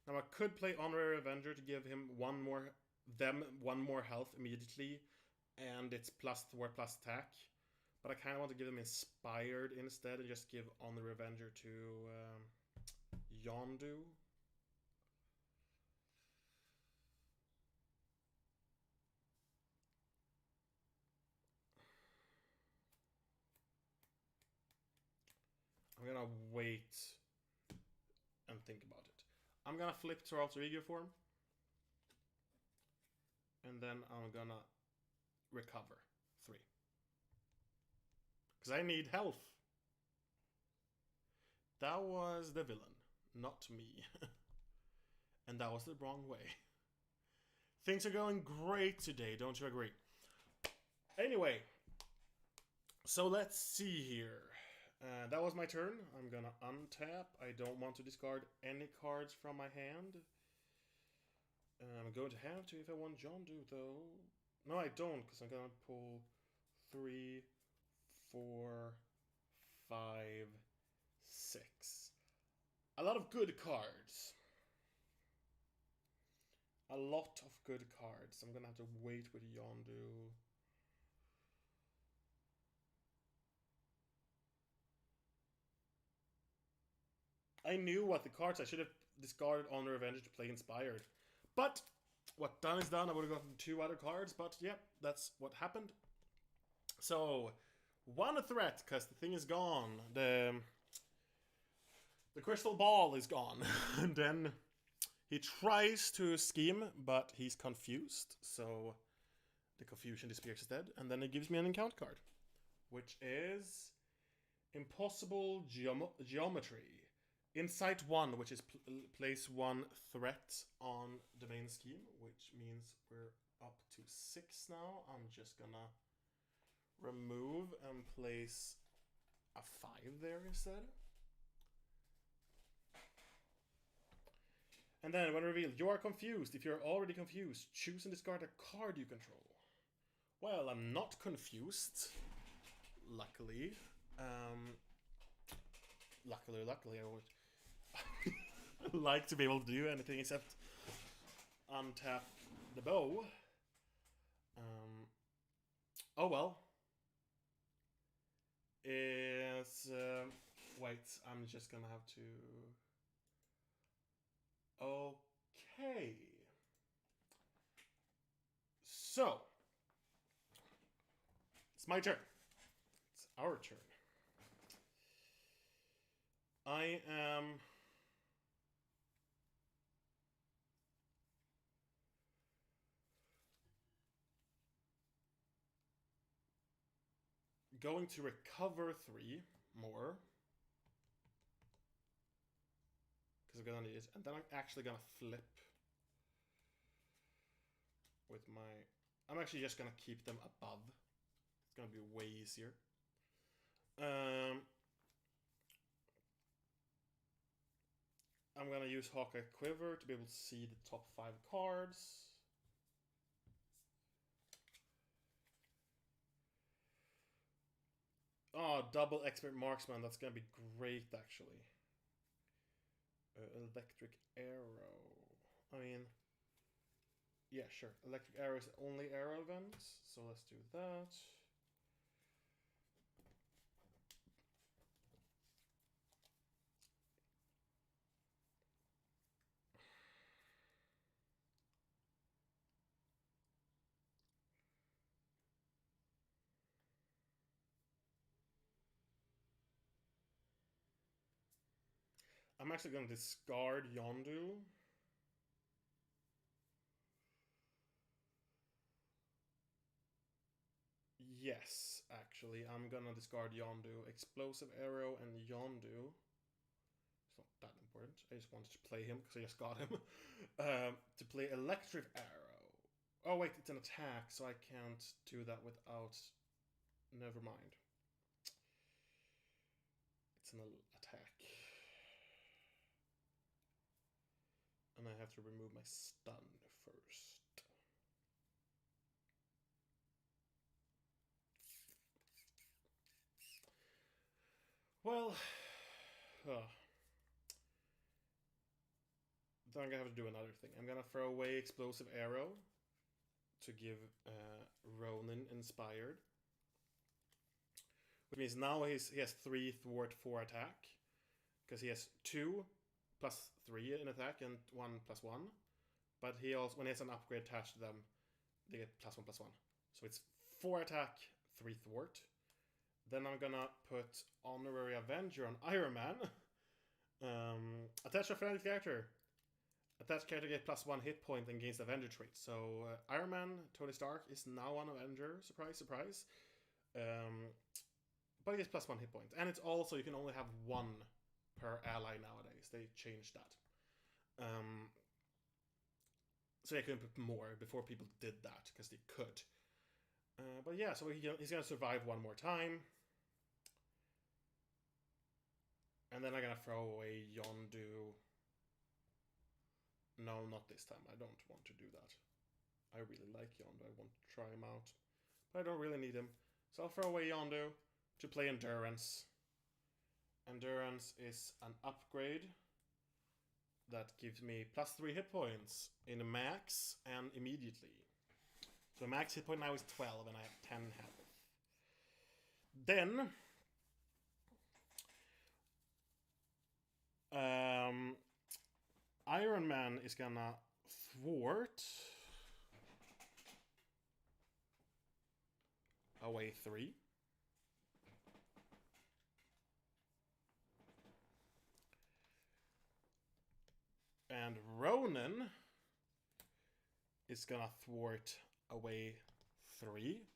Now I could play Honorary Avenger to give him one more health immediately, and it's plus thwart plus attack. But I kind of want to give him Inspired instead and just give Honorary Avenger to Yondu. I'm gonna wait and think about it. I'm gonna flip to Alter Ego form. And then I'm gonna recover 3. Because I need health. That was the villain, not me. And that was the wrong way. Things are going great today, don't you agree? Anyway, so let's see here. That was my turn. I'm gonna untap. I don't want to discard any cards from my hand. I'm going to have to if I want Yondu, though. No, I don't, because I'm gonna pull 3, 4, 5, 6. A lot of good cards. A lot of good cards. I'm gonna have to wait with Yondu. I knew what the cards. I should have discarded Honor Avenger to play Inspired. But what done is done. I would have gotten 2 other cards, but yeah, that's what happened. So, 1 threat, because the thing is gone. The crystal ball is gone. And then he tries to scheme, but he's confused. So the confusion disappears instead. And then it gives me an encounter card, which is Impossible Geometry. Insight 1, which is place 1 threat on the main scheme, which means we're up to 6 now. I'm just gonna remove and place a 5 there instead. And then when revealed, you are confused. If you're already confused, choose and discard a card you control. Well, I'm not confused, luckily. Luckily, I would like to be able to do anything except untap the bow. Oh well. Wait, I'm just gonna have to... Okay. So, it's my turn. It's our turn. I am going to recover 3 more. Because I'm gonna need it. And then I'm actually gonna flip with my... I'm actually just gonna keep them above. It's gonna be way easier. I'm gonna use Hawkeye Quiver to be able to see the top 5 cards. Oh, double expert marksman. That's gonna be great, actually. Electric arrow. I mean, yeah, sure. Electric arrow is only arrow events, so let's do that. I'm actually going to discard Yondu. Yes, actually, I'm gonna discard Yondu. Explosive Arrow and Yondu. It's not that important. I just wanted to play him because I just got him. To play Electric Arrow. Oh wait, it's an attack, so I can't do that without... Never mind. It's an attack. And I have to remove my stun first. Well, then I'm gonna have to do another thing. I'm gonna throw away Explosive Arrow to give Ronin Inspired. Which means now he has 3 thwart 4 attack. Because he has 2 plus 3 in attack and 1 plus 1. But he also, when he has an upgrade attached to them, they get plus 1 plus 1. So it's 4 attack, 3 thwart. Then I'm gonna put Honorary Avenger on Iron Man. Attach a friendly character. Attached character gets plus 1 hit point and gains Avenger trait. So Iron Man, Tony Stark, is now an Avenger. Surprise, surprise. But he gets plus 1 hit point. And it's also, you can only have 1 per ally nowadays. They changed that. So they couldn't put more before people did that, because they could. But yeah, so he's going to survive 1 more time. And then I'm going to throw away Yondu. No, not this time. I don't want to do that. I really like Yondu. I want to try him out. But I don't really need him. So I'll throw away Yondu to play Endurance. Endurance is an upgrade that gives me plus 3 hit points in max and immediately. So max hit point now is 12 and I have 10 health. Then Iron Man is gonna thwart away 3. And Ronin is gonna thwart away 3,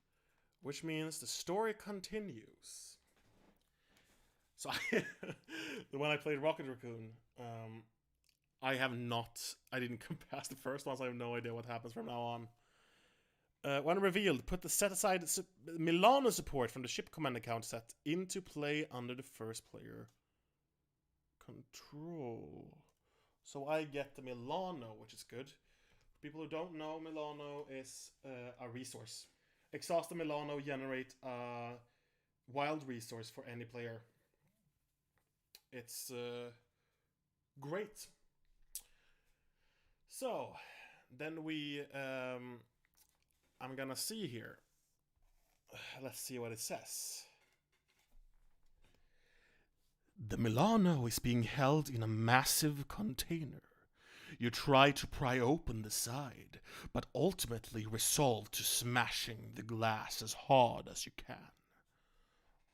which means the story continues. So when I played Rocket Raccoon, I didn't come past the first one, so I have no idea what happens from now on. When revealed, put the set aside Milano support from the ship command account set into play under the first player control. So I get the Milano, which is good. For people who don't know, Milano is a resource. Exhaust the Milano, generate a wild resource for any player. It's great. So, then I'm gonna see here. Let's see what it says. The Milano is being held in a massive container. You try to pry open the side, but ultimately resolve to smashing the glass as hard as you can.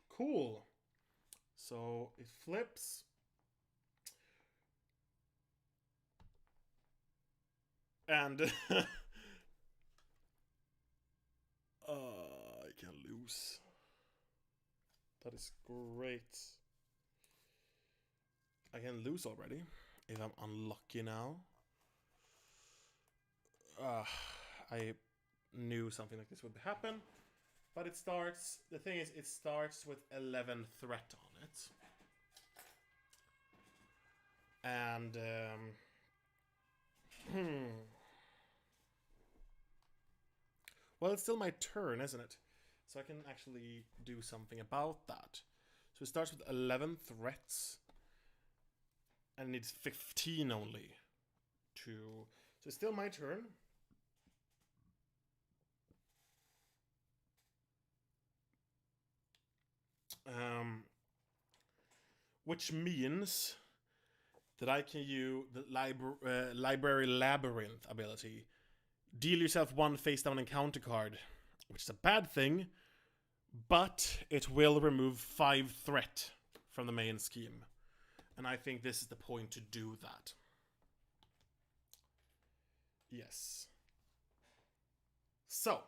Cool. So it flips. And I can lose. That is great. I can lose already if I'm unlucky now. I knew something like this would happen. But it starts, the thing is, it starts with 11 threat on it. And, well, it's still my turn, isn't it? So I can actually do something about that. So it starts with 11 threats. And it needs 15 only to... So it's still my turn. Which means that I can use the Library Labyrinth ability. Deal yourself 1 face-down encounter card, which is a bad thing, but it will remove 5 threat from the main scheme. And I think this is the point to do that. Yes. So.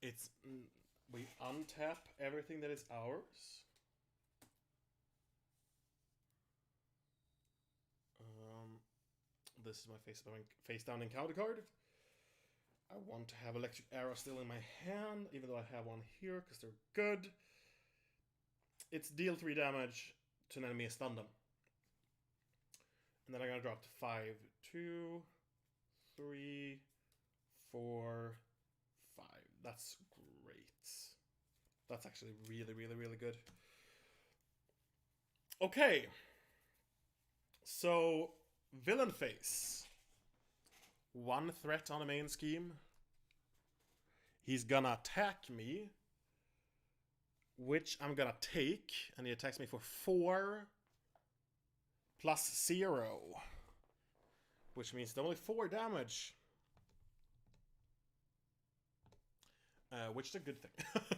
It's... We untap everything that is ours. This is my face-down encounter card. I want to have Electric Arrow still in my hand, even though I have one here, because they're good. It's deal 3 damage to an enemy and stun them. And then I'm going to drop to 5. 2, 3, 4, 5. That's great. That's actually really, really, really good. Okay. So, villain face. 1 threat on a main scheme. He's gonna attack me, which I'm gonna take, and he attacks me for 4 plus 0, which means only 4 damage. Which is a good thing,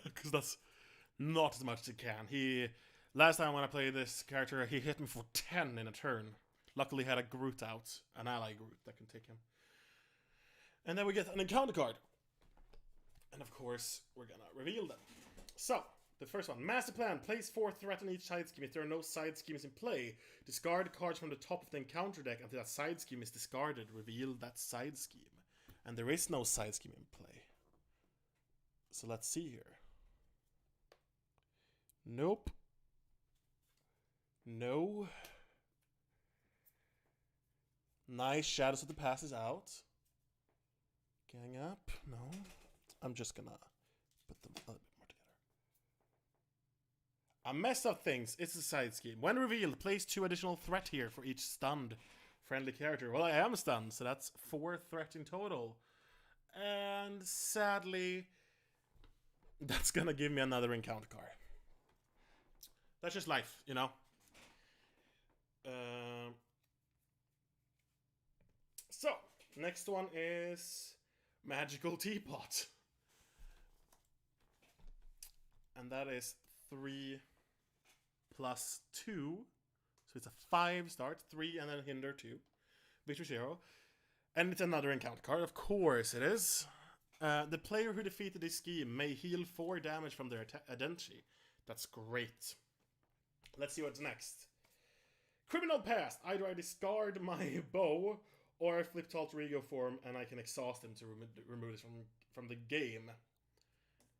because that's not as much as it can. Last time when I played this character, he hit me for 10 in a turn. Luckily, he had a Groot out, an ally Groot that can take him. And then we get an encounter card. And of course, we're gonna reveal them. So, the first one, Master Plan. Place 4 threat on each side scheme. If there are no side schemes in play, discard cards from the top of the encounter deck until that side scheme is discarded. Reveal that side scheme. And there is no side scheme in play. So let's see here. Nope. No. Nice. Shadows of the Past is out. Gang up. No. I'm just gonna put them a little bit more together. I messed up things. It's a side scheme. When revealed, place 2 additional threat here for each stunned friendly character. Well, I am stunned, so that's 4 threat in total. And sadly, that's gonna give me another encounter card. That's just life, you know? So, next one is Magical Teapot. And that is 3 plus 2. So it's a 5 start, 3 and then hinder 2. Victory 0. And it's another encounter card, of course it is. The player who defeated this scheme may heal 4 damage from their identity. That's great. Let's see what's next. Criminal Past. Either I discard my bow, or I flip to alter ego form and I can exhaust him to remove this from the game.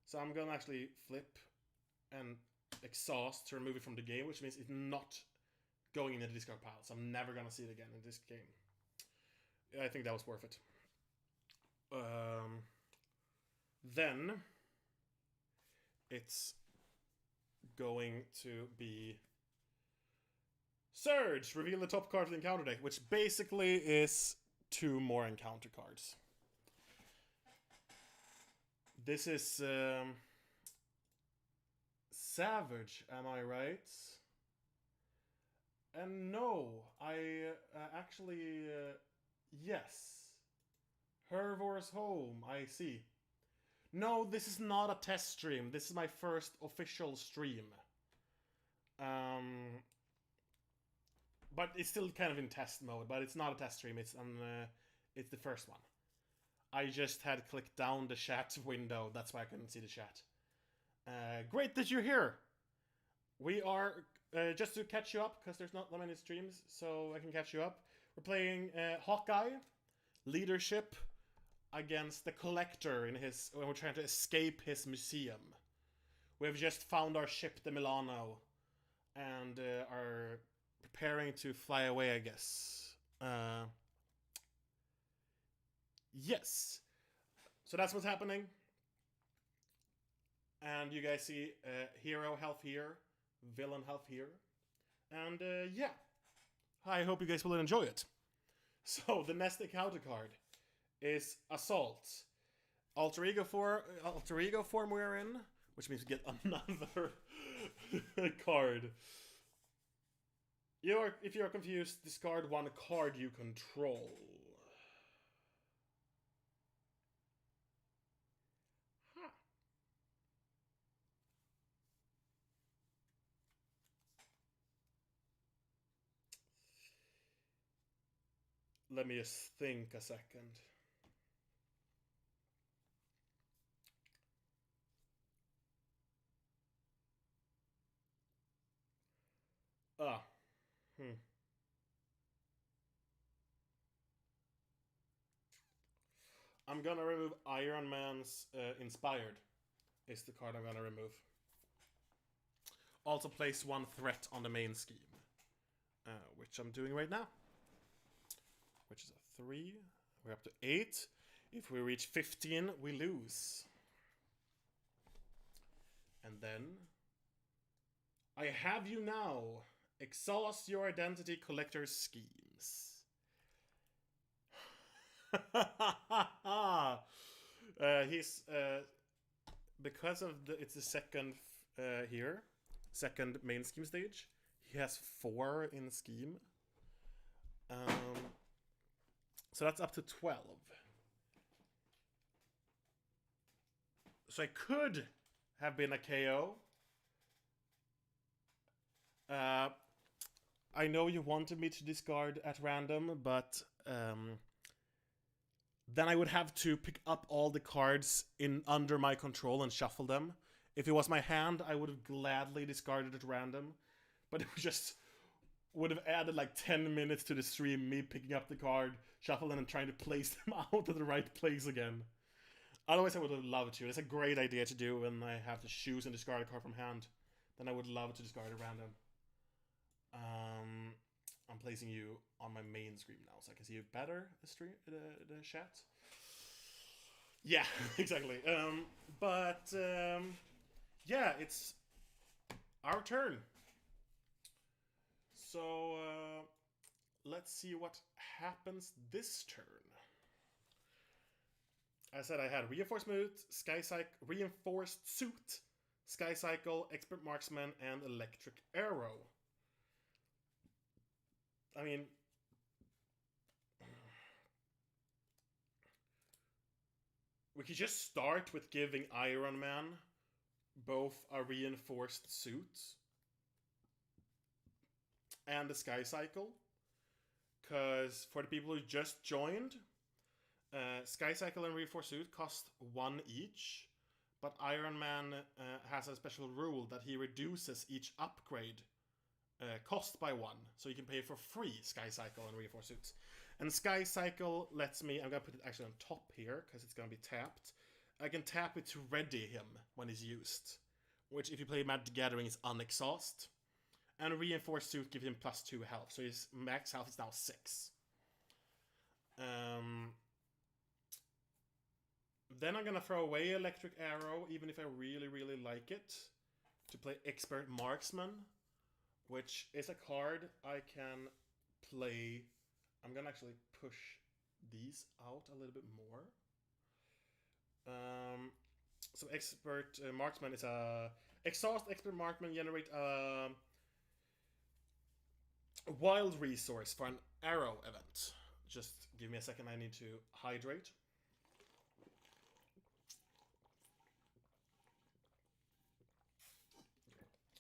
So I'm gonna actually flip and exhaust to remove it from the game, which means it's not going into the discard pile. So I'm never gonna see it again in this game. I think that was worth it. Then it's going to be Surge. Reveal the top card of the encounter deck, which basically is 2 more encounter cards. This is Savage, am I right? And no, I actually yes. Hervor's Home, I see. No, this is not a test stream. This is my first official stream. But it's still kind of in test mode, but it's not a test stream. It's the first one. I just had clicked down the chat window. That's why I couldn't see the chat. Great that you're here. We are, just to catch you up, because there's not that many streams, so I can catch you up. We're playing Hawkeye, Leadership, against the collector in his when we're trying to escape his museum. We've just found our ship, the Milano, and are preparing to fly away, I guess. Yes. So that's what's happening. And you guys see hero health here, villain health here. And yeah. I hope you guys will enjoy it. So the next encounter card is Assault. Alter ego form we're in, which means we get another card. If you're confused, discard one card you control. Huh. Let me just think a second. I'm gonna remove Iron Man's Inspired. Is the card I'm gonna remove. Also place one threat on the main scheme. Which I'm doing right now. Which is a 3. We're up to 8. If we reach 15, we lose. And then... I have you now. Exhaust your identity collector's schemes. He's... because of it's the second here. Second main scheme stage. He has 4 in scheme. So that's up to 12. So I could have been a KO. I know you wanted me to discard at random, but then I would have to pick up all the cards under my control and shuffle them. If it was my hand, I would have gladly discarded at random, but it just would have added like 10 minutes to the stream, me picking up the card, shuffling, and trying to place them out at the right place again. Otherwise, I would have loved to. It's a great idea to do when I have to choose and discard a card from hand. Then I would love to discard at random. I'm placing you on my main screen now, so I can see you better, the chat. Yeah, exactly. Yeah, it's our turn. So, let's see what happens this turn. I said I had Reinforced Suit, Sky Cycle, Expert Marksman, and Electric Arrow. I mean... we could just start with giving Iron Man both a Reinforced Suit and the Sky Cycle, because for the people who just joined, Sky Cycle and Reinforced Suit cost 1 each, but Iron Man has a special rule that he reduces each upgrade cost by 1, so you can pay for free Sky Cycle and Reinforced Suits. And Sky Cycle lets me, I'm gonna put it actually on top here, because it's gonna be tapped. I can tap it to ready him when he's used, which if you play Magic the Gathering is unexhaust. And a Reinforced Suit gives him +2 health, so his max health is now 6. Then I'm gonna throw away Electric Arrow, even if I really, really like it, to play Expert Marksman, which is a card I can play. I'm gonna actually push these out a little bit more. So Expert Marksman is a exhaust Expert Marksman, generate a wild resource for an arrow event. Just give me a second, I need to hydrate.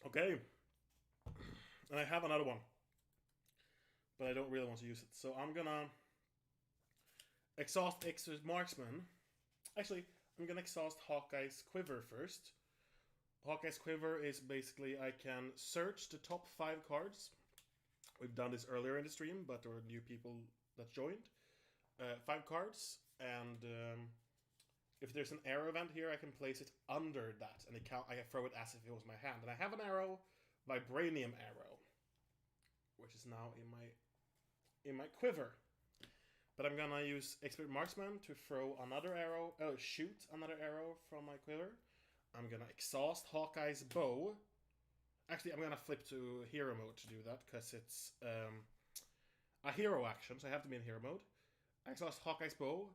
Okay. And I have another one, but I don't really want to use it. So I'm gonna exhaust Expert Marksman. Actually, I'm gonna exhaust Hawkeye's Quiver first. Hawkeye's Quiver is basically I can search the top 5 cards. We've done this earlier in the stream, but there were new people that joined. 5 cards. And if there's an arrow event here, I can place it under that, and I can throw it as if it was my hand. And I have an arrow, Vibranium Arrow, which is now in my quiver. But I'm gonna use Expert Marksman to throw another arrow, shoot another arrow from my quiver. I'm gonna exhaust Hawkeye's bow. Actually, I'm gonna flip to hero mode to do that, because it's a hero action, so I have to be in hero mode. I exhaust Hawkeye's bow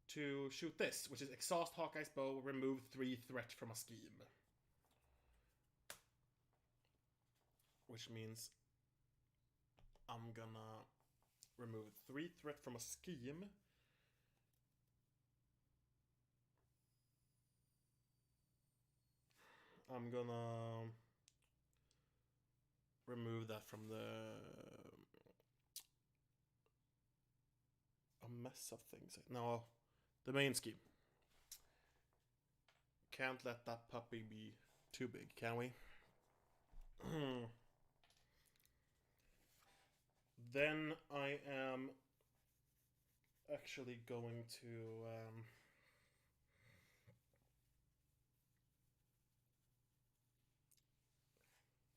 to shoot this, which is exhaust Hawkeye's bow, remove 3 threat from a scheme. Which means I'm gonna remove 3 threat from a scheme. I'm gonna remove that from a mess of things. No, the main scheme. Can't let that puppy be too big, can we? Then I am actually going to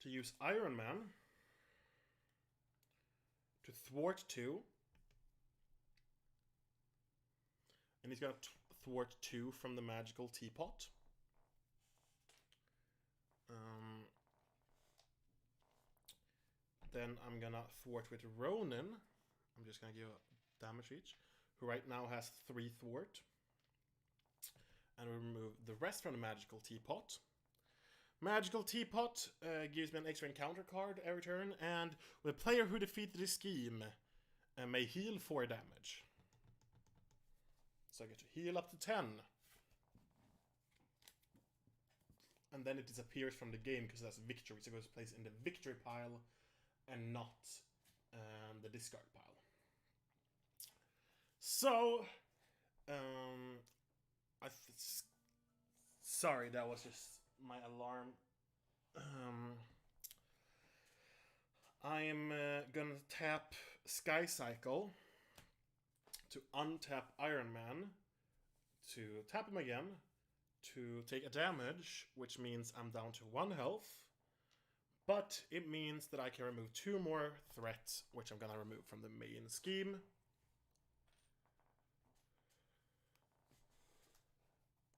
use Iron Man to thwart 2. And he's going to thwart 2 from the magical Teapot. Then I'm going to thwart with Ronin. I'm just going to give a damage each. Who right now has 3 thwart. And remove the rest from the magical Teapot. Magical Teapot gives me an extra encounter card every turn. And the player who defeated the scheme may heal 4 damage. So I get to heal up to 10. And then it disappears from the game because that's victory. So it goes placed in the victory pile and not the discard pile. So, sorry, that was just my alarm. I'm gonna tap Sky Cycle to untap Iron Man, to tap him again, to take a damage, which means I'm down to 1 health. But it means that I can remove 2 more threats, which I'm gonna remove from the main scheme.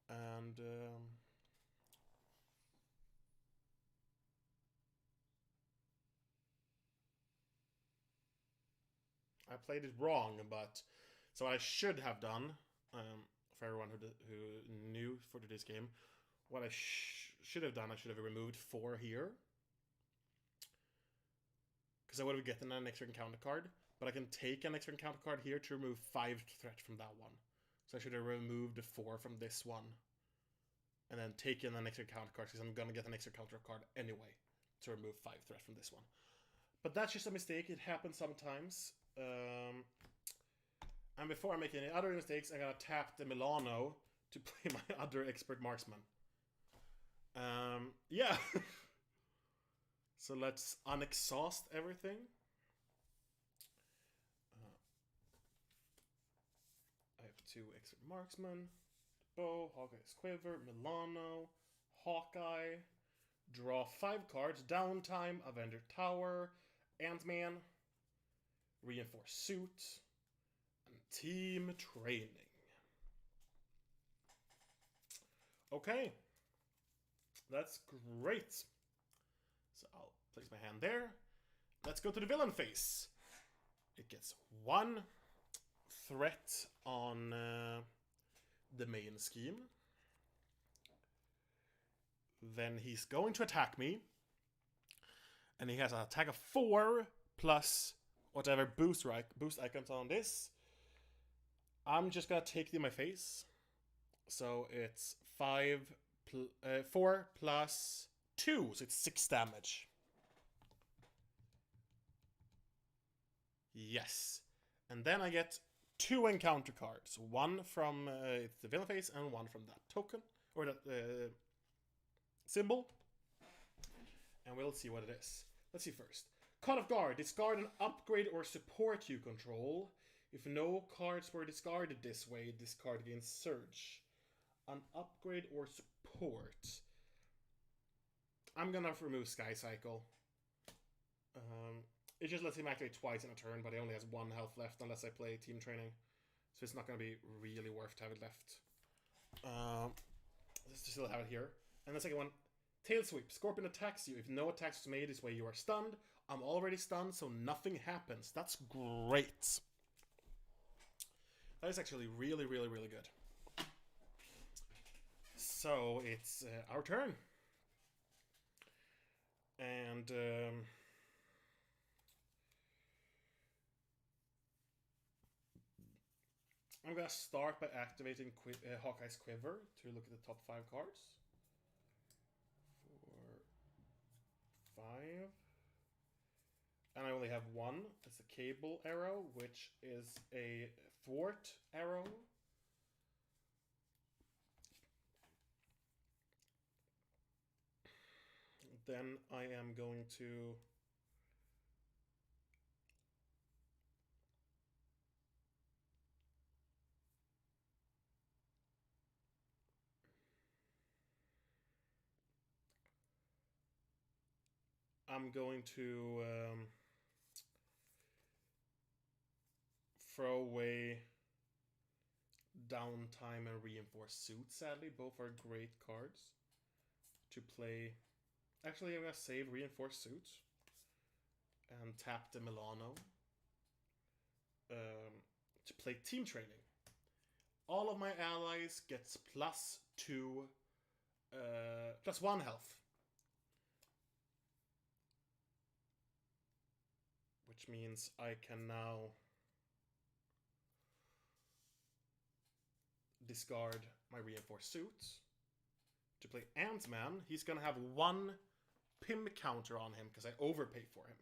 And I played it wrong, but so I should have done, for everyone who knew for this game, what I should have done, I should have removed 4 here. Because I would have gotten an extra encounter card, but I can take an extra encounter card here to remove 5 threat from that one. So I should have removed the 4 from this one. And then taken an extra encounter card, because I'm going to get an extra counter card anyway to remove 5 threat from this one. But that's just a mistake. It happens sometimes. And before I make any other mistakes, I'm going to tap the Milano to play my other expert marksman. Yeah. So let's unexhaust everything. I have 2 expert marksmen. Bow, Hawkeye's Quiver, Milano, Hawkeye. Draw 5 cards. Downtime, Avenger Tower, Ant-Man, Reinforced Suit, and Team Training. Okay. That's great. So I'll place my hand there. Let's go to the villain phase. It gets 1 threat on the main scheme. Then he's going to attack me. And he has an attack of 4 plus whatever boost icons on this. I'm just going to take it in my face. So it's 4 plus 2. So it's 6 damage. Yes. And then I get 2 encounter cards. 1 from the villain phase and 1 from that token. Or that symbol. And we'll see what it is. Let's see first. Caught off guard. Discard an upgrade or support you control. If no cards were discarded this way, this card gains Surge. An upgrade or support. I'm gonna remove Sky Cycle. It just lets him activate twice in a turn, but he only has 1 health left unless I play Team Training. So it's not gonna be really worth to have it left. Let's still have it here. And the second one, Tail Sweep. Scorpion attacks you. If no attacks was made this way, you are stunned. I'm already stunned, so nothing happens. That's great. That is actually really, really, really good. So it's our turn. And I'm gonna start by activating Hawkeye's Quiver to look at the top 5 cards. 4, 5. And I only have 1. It's a Cable Arrow, which is a Thwart Arrow. Then I am going to throw away Downtime and Reinforce Suit, sadly. Both are great cards to play. Actually, I'm going to save Reinforce Suit and tap the Milano to play Team Training. All of my allies gets +2, +1 health. Which means I can now discard my Reinforced Suit to play Ant-Man. He's going to have 1 Pim counter on him because I overpaid for him.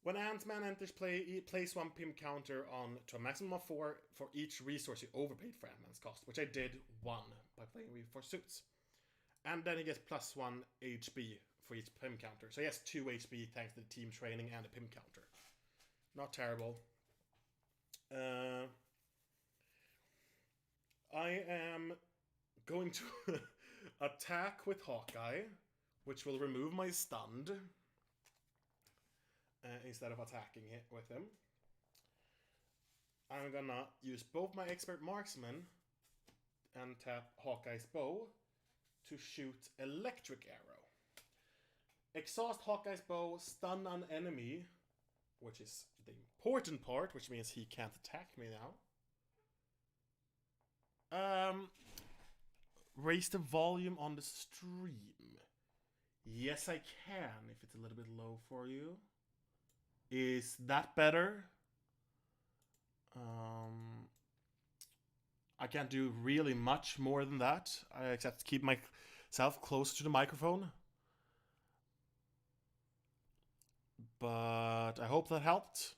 When Ant-Man enters play, he plays 1 Pim counter on to a maximum of 4 for each resource you overpaid for Ant-Man's cost, which I did 1 by playing Reinforced Suits. And then he gets +1 HB for each Pim counter. So he has 2 HB thanks to the Team Training and a Pim counter. Not terrible. I am going to attack with Hawkeye, which will remove my stunned instead of attacking it with him. I'm gonna use both my Expert Marksman and tap Hawkeye's Bow to shoot Electric Arrow. Exhaust Hawkeye's Bow, stun an enemy, which is the important part, which means he can't attack me now. Raise the volume on the stream. Yes, I can, if it's a little bit low for you. Is that better? I can't do really much more than that, except to keep myself closer to the microphone. But I hope that helped.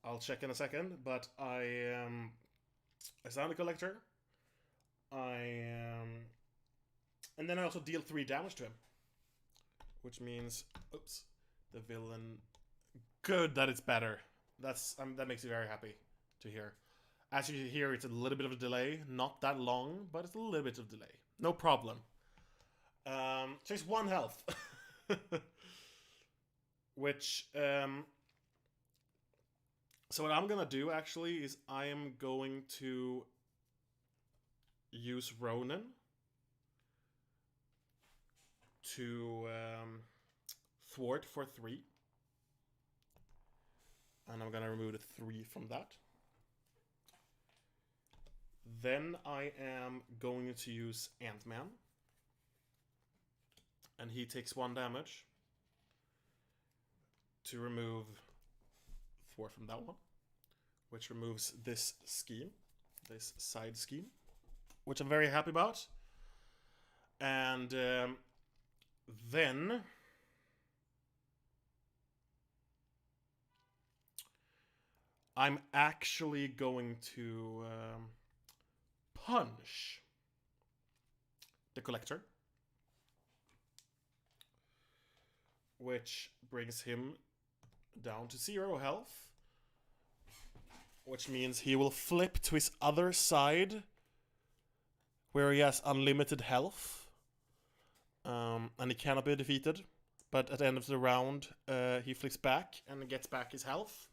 I'll check in a second, but I am a Sound Collector. And then I also deal 3 damage to him. Which means, oops, the villain. Good that it's better. That makes me very happy to hear. As you hear, it's a little bit of a delay. Not that long, but it's a little bit of delay. No problem. So it's 1 health. Which, so what I'm gonna do actually is I am going to use Ronin to thwart for 3. And I'm gonna remove the 3 from that. Then I am going to use Ant-Man. And he takes 1 damage to remove thwart from that one. Which removes this scheme. This side scheme. Which I'm very happy about. And then I'm actually going to punch the Collector, which brings him down to 0 health. which means he will flip to his other side, where he has unlimited health, and he cannot be defeated. But at the end of the round, he flips back and gets back his health.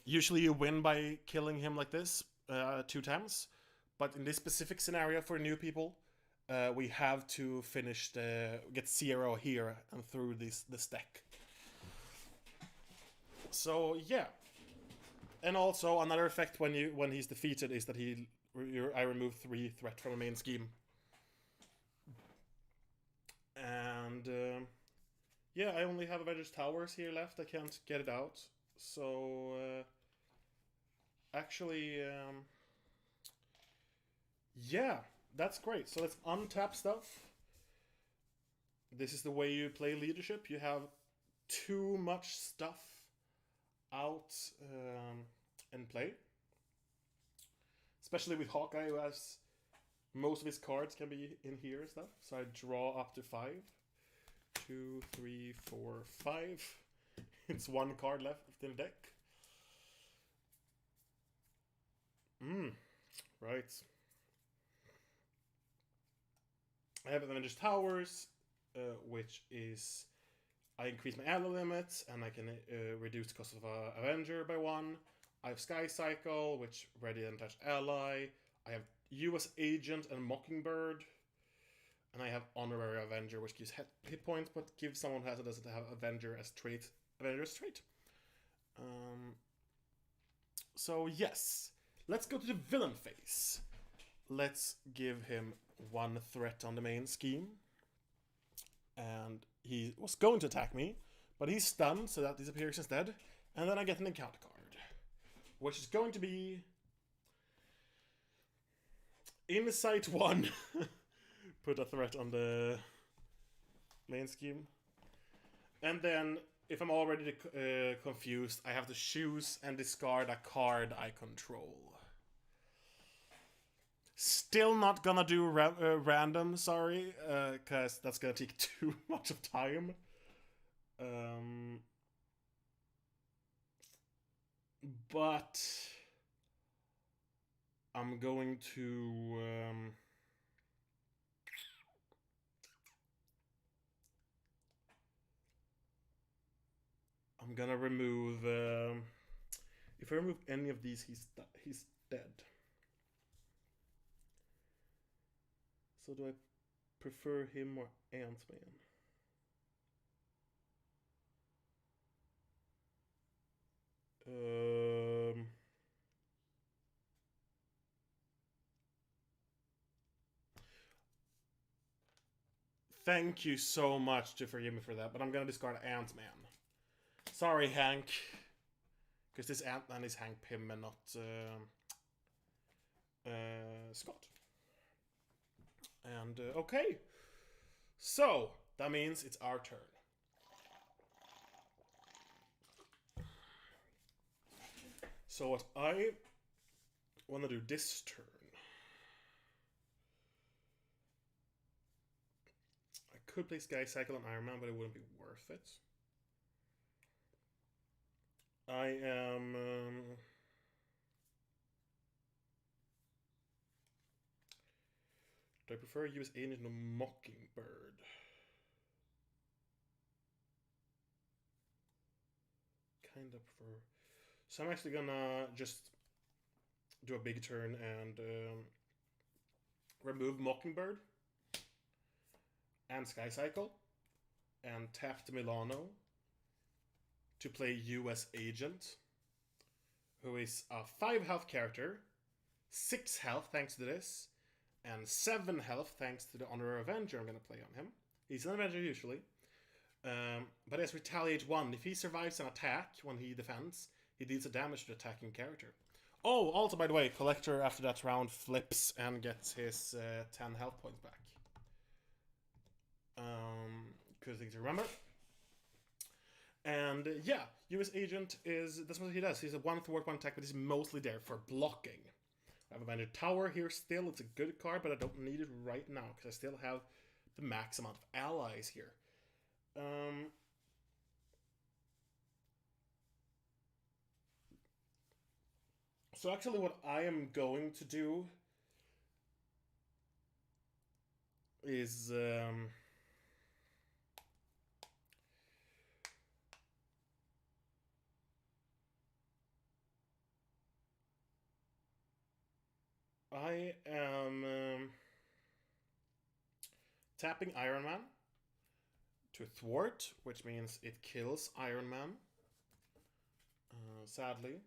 Usually you win by killing him like this 2 times, but in this specific scenario for new people, we have to finish get 0 here and through this deck. So yeah, and also another effect when he's defeated is that I remove 3 threat from the main scheme. And yeah, I only have Avengers Towers here left. I can't get it out. So actually, yeah, that's great. So let's untap stuff. This is the way you play leadership. You have too much stuff out and play. Especially with Hawkeye, who has most of his cards can be in here and stuff. So I draw up to 5. 2, 3, 4, 5. It's 1 card left in the deck. Right. I have Avengers Towers, which is I increase my ally limit and I can reduce the cost of Avenger by 1. I have Sky Cycle, which ready and attached ally. I have US Agent and Mockingbird. And I have Honorary Avenger, which gives hit points, but gives someone who doesn't have Avenger as trait. So yes, let's go to the villain phase. Let's give him 1 threat on the main scheme. And he was going to attack me, but he's stunned, so that disappears instead. And then I get an encounter card, which is going to be Insight 1. Put a threat on the main scheme. And then, if I'm already confused, I have to choose and discard a card I control. Still not gonna do random, sorry, because that's gonna take too much of time. But I'm going to I'm gonna remove if I remove any of these, he's dead. So do I prefer him or Ant-Man? Thank you so much to forgive me for that, but I'm gonna discard Ant-Man. Sorry, Hank. Because this Ant-Man is Hank Pym and not Scott. And, okay. So, that means it's our turn. So what I want to do this turn, I could play Sky Cycle on Iron Man, but it wouldn't be worth it. I am do I prefer US Agent or Mockingbird? Kind of prefer. So I'm actually gonna just do a big turn and remove Mockingbird and Sky Cycle and tap the Milano to play US Agent, who is a 5 health character, 6 health thanks to this, and 7 health thanks to the Honorary Avenger I'm going to play on him. He's an Avenger usually, but as Retaliate 1, if he survives an attack when he defends, he deals a damage to the attacking character. Oh, also by the way, Collector after that round flips and gets his 10 health points back. Good thing to remember. And yeah, US Agent that's what he does. He's a 1 thwart 1 attack, but he's mostly there for blocking. I have a Avenger Tower here still. It's a good card, but I don't need it right now because I still have the max amount of allies here. So actually what I am going to do is... I am tapping Iron Man to thwart, which means it kills Iron Man. Sadly.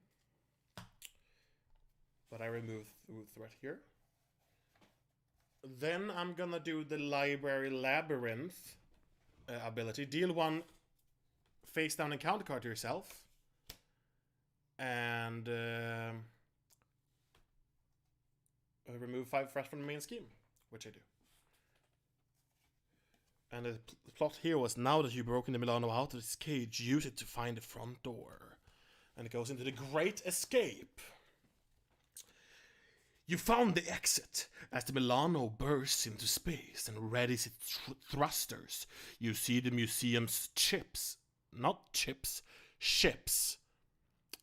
But I remove threat here. Then I'm gonna do the Library Labyrinth ability. Deal 1 face down encounter card to yourself. And remove 5 threat from the main scheme, which I do. And the plot here was, now that you've broken the Milano out of its cage, use it to find the front door. And it goes into the Great Escape. You found the exit. As the Milano bursts into space and readies its thrusters, you see the museum's chips. Not chips, ships.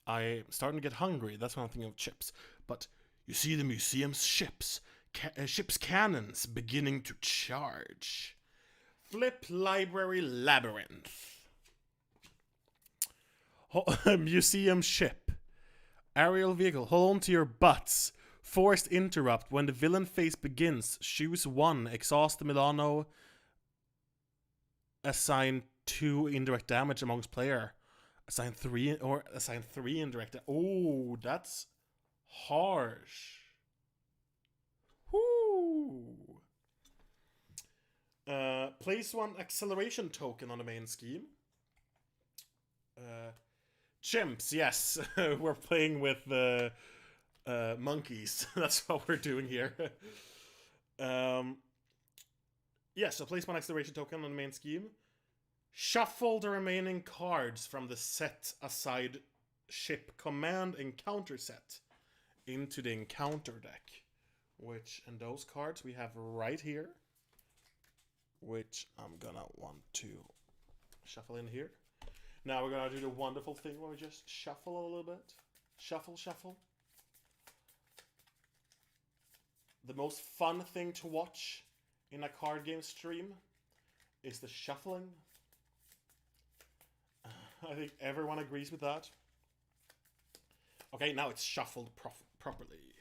I'm starting to get hungry, that's when I'm thinking of chips. But you see the museum's ships, ship's cannons beginning to charge. Flip Library Labyrinth. Museum ship. Aerial vehicle. Hold on to your butts. Forced interrupt. When the villain phase begins, choose 1. Exhaust the Milano. Assign 2 indirect damage amongst player. Assign 3 indirect. Oh, that's harsh. Whoo. Place 1 acceleration token on the main scheme. Chimps, yes. We're playing with monkeys. That's what we're doing here. Yeah, so place 1 acceleration token on the main scheme. Shuffle the remaining cards from the set aside ship command encounter set into the encounter deck. And those cards we have right here. Which I'm gonna want to shuffle in here. Now we're gonna do the wonderful thing where we just shuffle a little bit. Shuffle, shuffle. The most fun thing to watch in a card game stream is the shuffling. I think everyone agrees with that. Okay, now it's shuffled properly.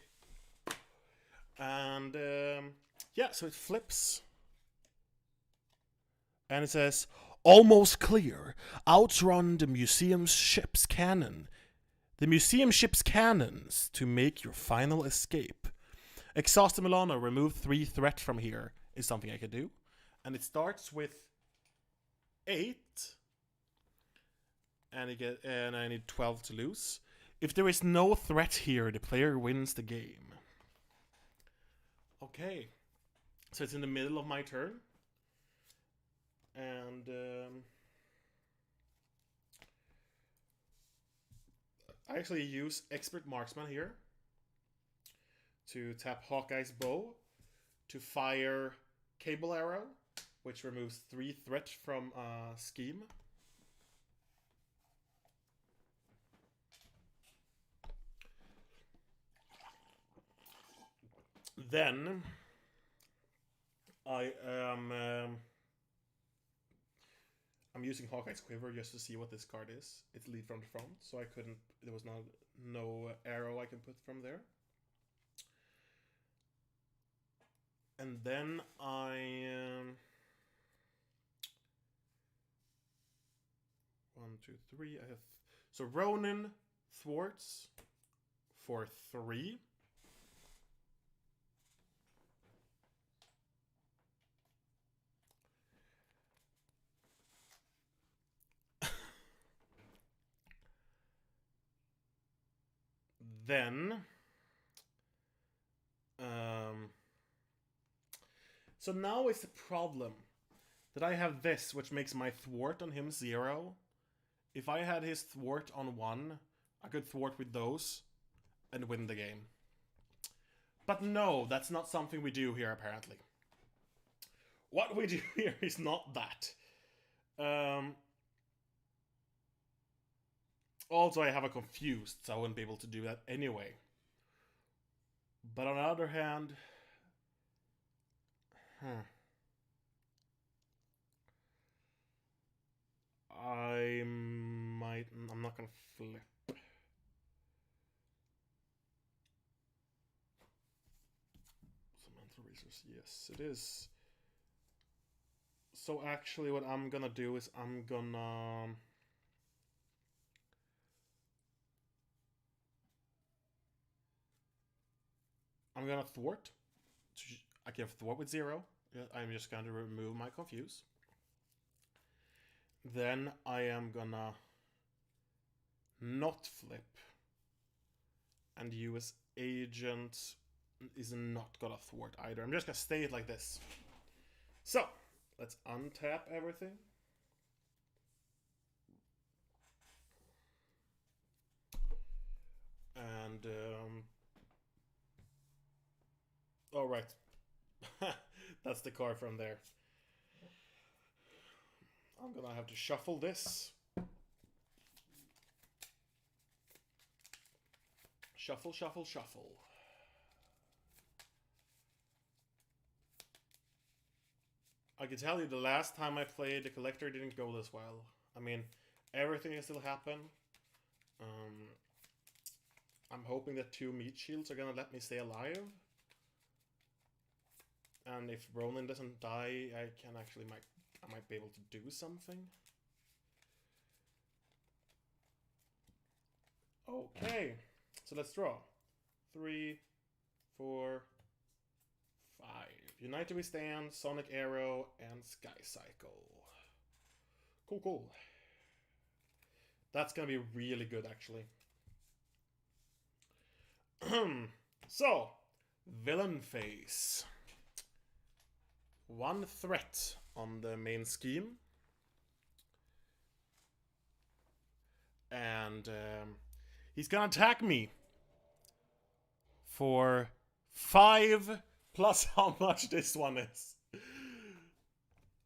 And yeah, so it flips. And it says, almost clear. Outrun the museum's ship's cannon. The museum ship's cannons to make your final escape. Exhaust the Milano. Remove 3 threat from here is something I could do. And it starts with 8. And I need 12 to lose. If there is no threat here, the player wins the game. Okay. So it's in the middle of my turn. And I actually use Expert Marksman here to tap Hawkeye's bow to fire Cable Arrow, which removes 3 threat from scheme. Then I am I'm using Hawkeye's Quiver just to see what this card is. It's lead from the front, so I couldn't. There was no arrow I can put from there. And then I 1, 2, 3. I have so Ronin thwarts for 3. Then, so now it's a problem that I have this, which makes my thwart on him 0. If I had his thwart on 1, I could thwart with those and win the game. But no, that's not something we do here, apparently. What we do here is not that. Also, I have a confused, so I wouldn't be able to do that anyway. But on the other hand, I'm not gonna flip. Some mental resource, yes, it is. So actually, what I'm gonna do is I'm gonna thwart. I can thwart with 0. I'm just gonna remove my confuse. Then I am gonna not flip, and US agent is not gonna thwart either. I'm just gonna stay it like this. So let's untap everything. And all right, that's the card from there. I'm gonna have to shuffle this. Shuffle, shuffle, shuffle. I can tell you the last time I played, the collector didn't go this well. I mean, everything can still happen. I'm hoping that 2 meat shields are gonna let me stay alive. And if Ronan doesn't die, I might be able to do something. Okay, so let's draw. 3, 4, 5. Unite to Withstand, Sonic Arrow, and Sky Cycle. Cool, cool. That's gonna be really good, actually. So, villain phase. 1 threat on the main scheme. And he's gonna attack me for 5 plus how much this one is.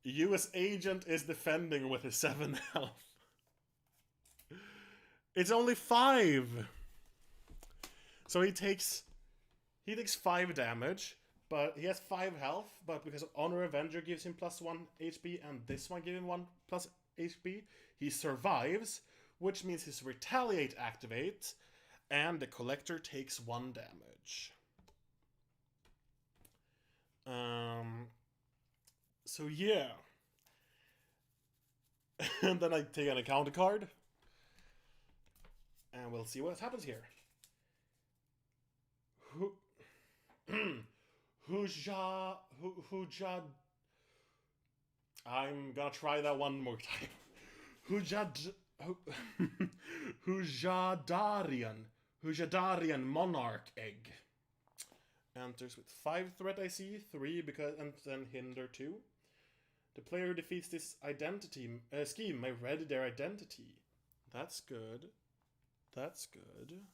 US agent is defending with his 7 health. It's only 5. So he takes 5 damage, but he has 5 health, but because Honor Avenger gives him +1 HP and this one gives him 1 plus HP, he survives, which means his Retaliate activates, and the Collector takes 1 damage. So yeah. And then I take an encounter card. And we'll see what happens here. I'm gonna try that one more time. Hujadarian Monarch Egg. Enters with 5 threat, I see, 3 because, and then hinder 2. The player who defeats this scheme may ready their identity. That's good. That's good.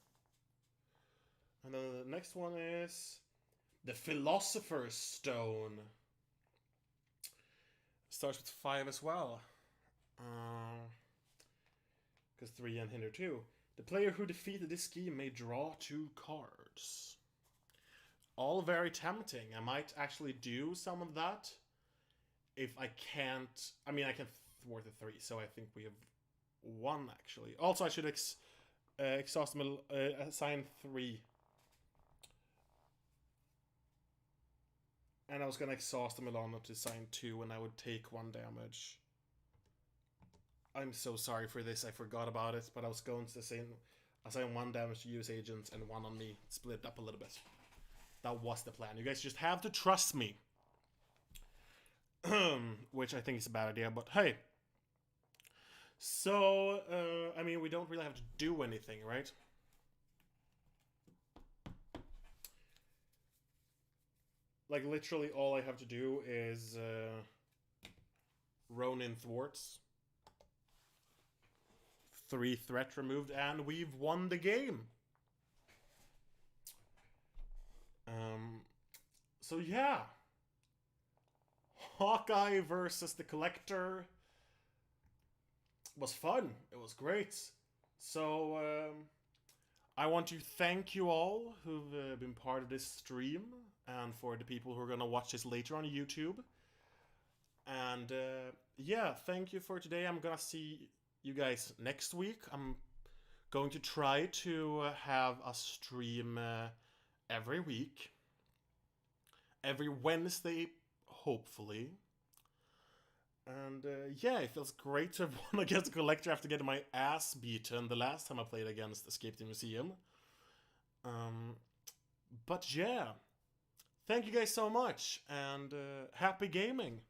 And then the next one is the Philosopher's Stone. Starts with 5 as well. Because 3 and hinder 2. The player who defeated this scheme may draw 2 cards. All very tempting. I might actually do some of that. If I can't... I mean, I can thwart the 3, so I think we have 1, actually. Also, I should exhaust assign 3. And I was going to exhaust the Milano to assign 2, and I would take 1 damage. I'm so sorry for this, I forgot about it, but I was going to assign 1 damage to US agents and 1 on me. Split up a little bit. That was the plan. You guys just have to trust me. Which I think is a bad idea, but hey. So, I mean, we don't really have to do anything, right? Like, literally all I have to do is Ronin thwarts. 3 threat removed, and we've won the game. So yeah. Hawkeye versus the Collector was fun. It was great. So I want to thank you all who've been part of this stream, and for the people who are gonna watch this later on YouTube. And yeah, thank you for today. I'm gonna see you guys next week. I'm going to try to have a stream every week. Every Wednesday, hopefully. And yeah, it feels great to have won against a collector after getting my ass beaten the last time I played against Escape the Museum. But yeah, thank you guys so much, and happy gaming!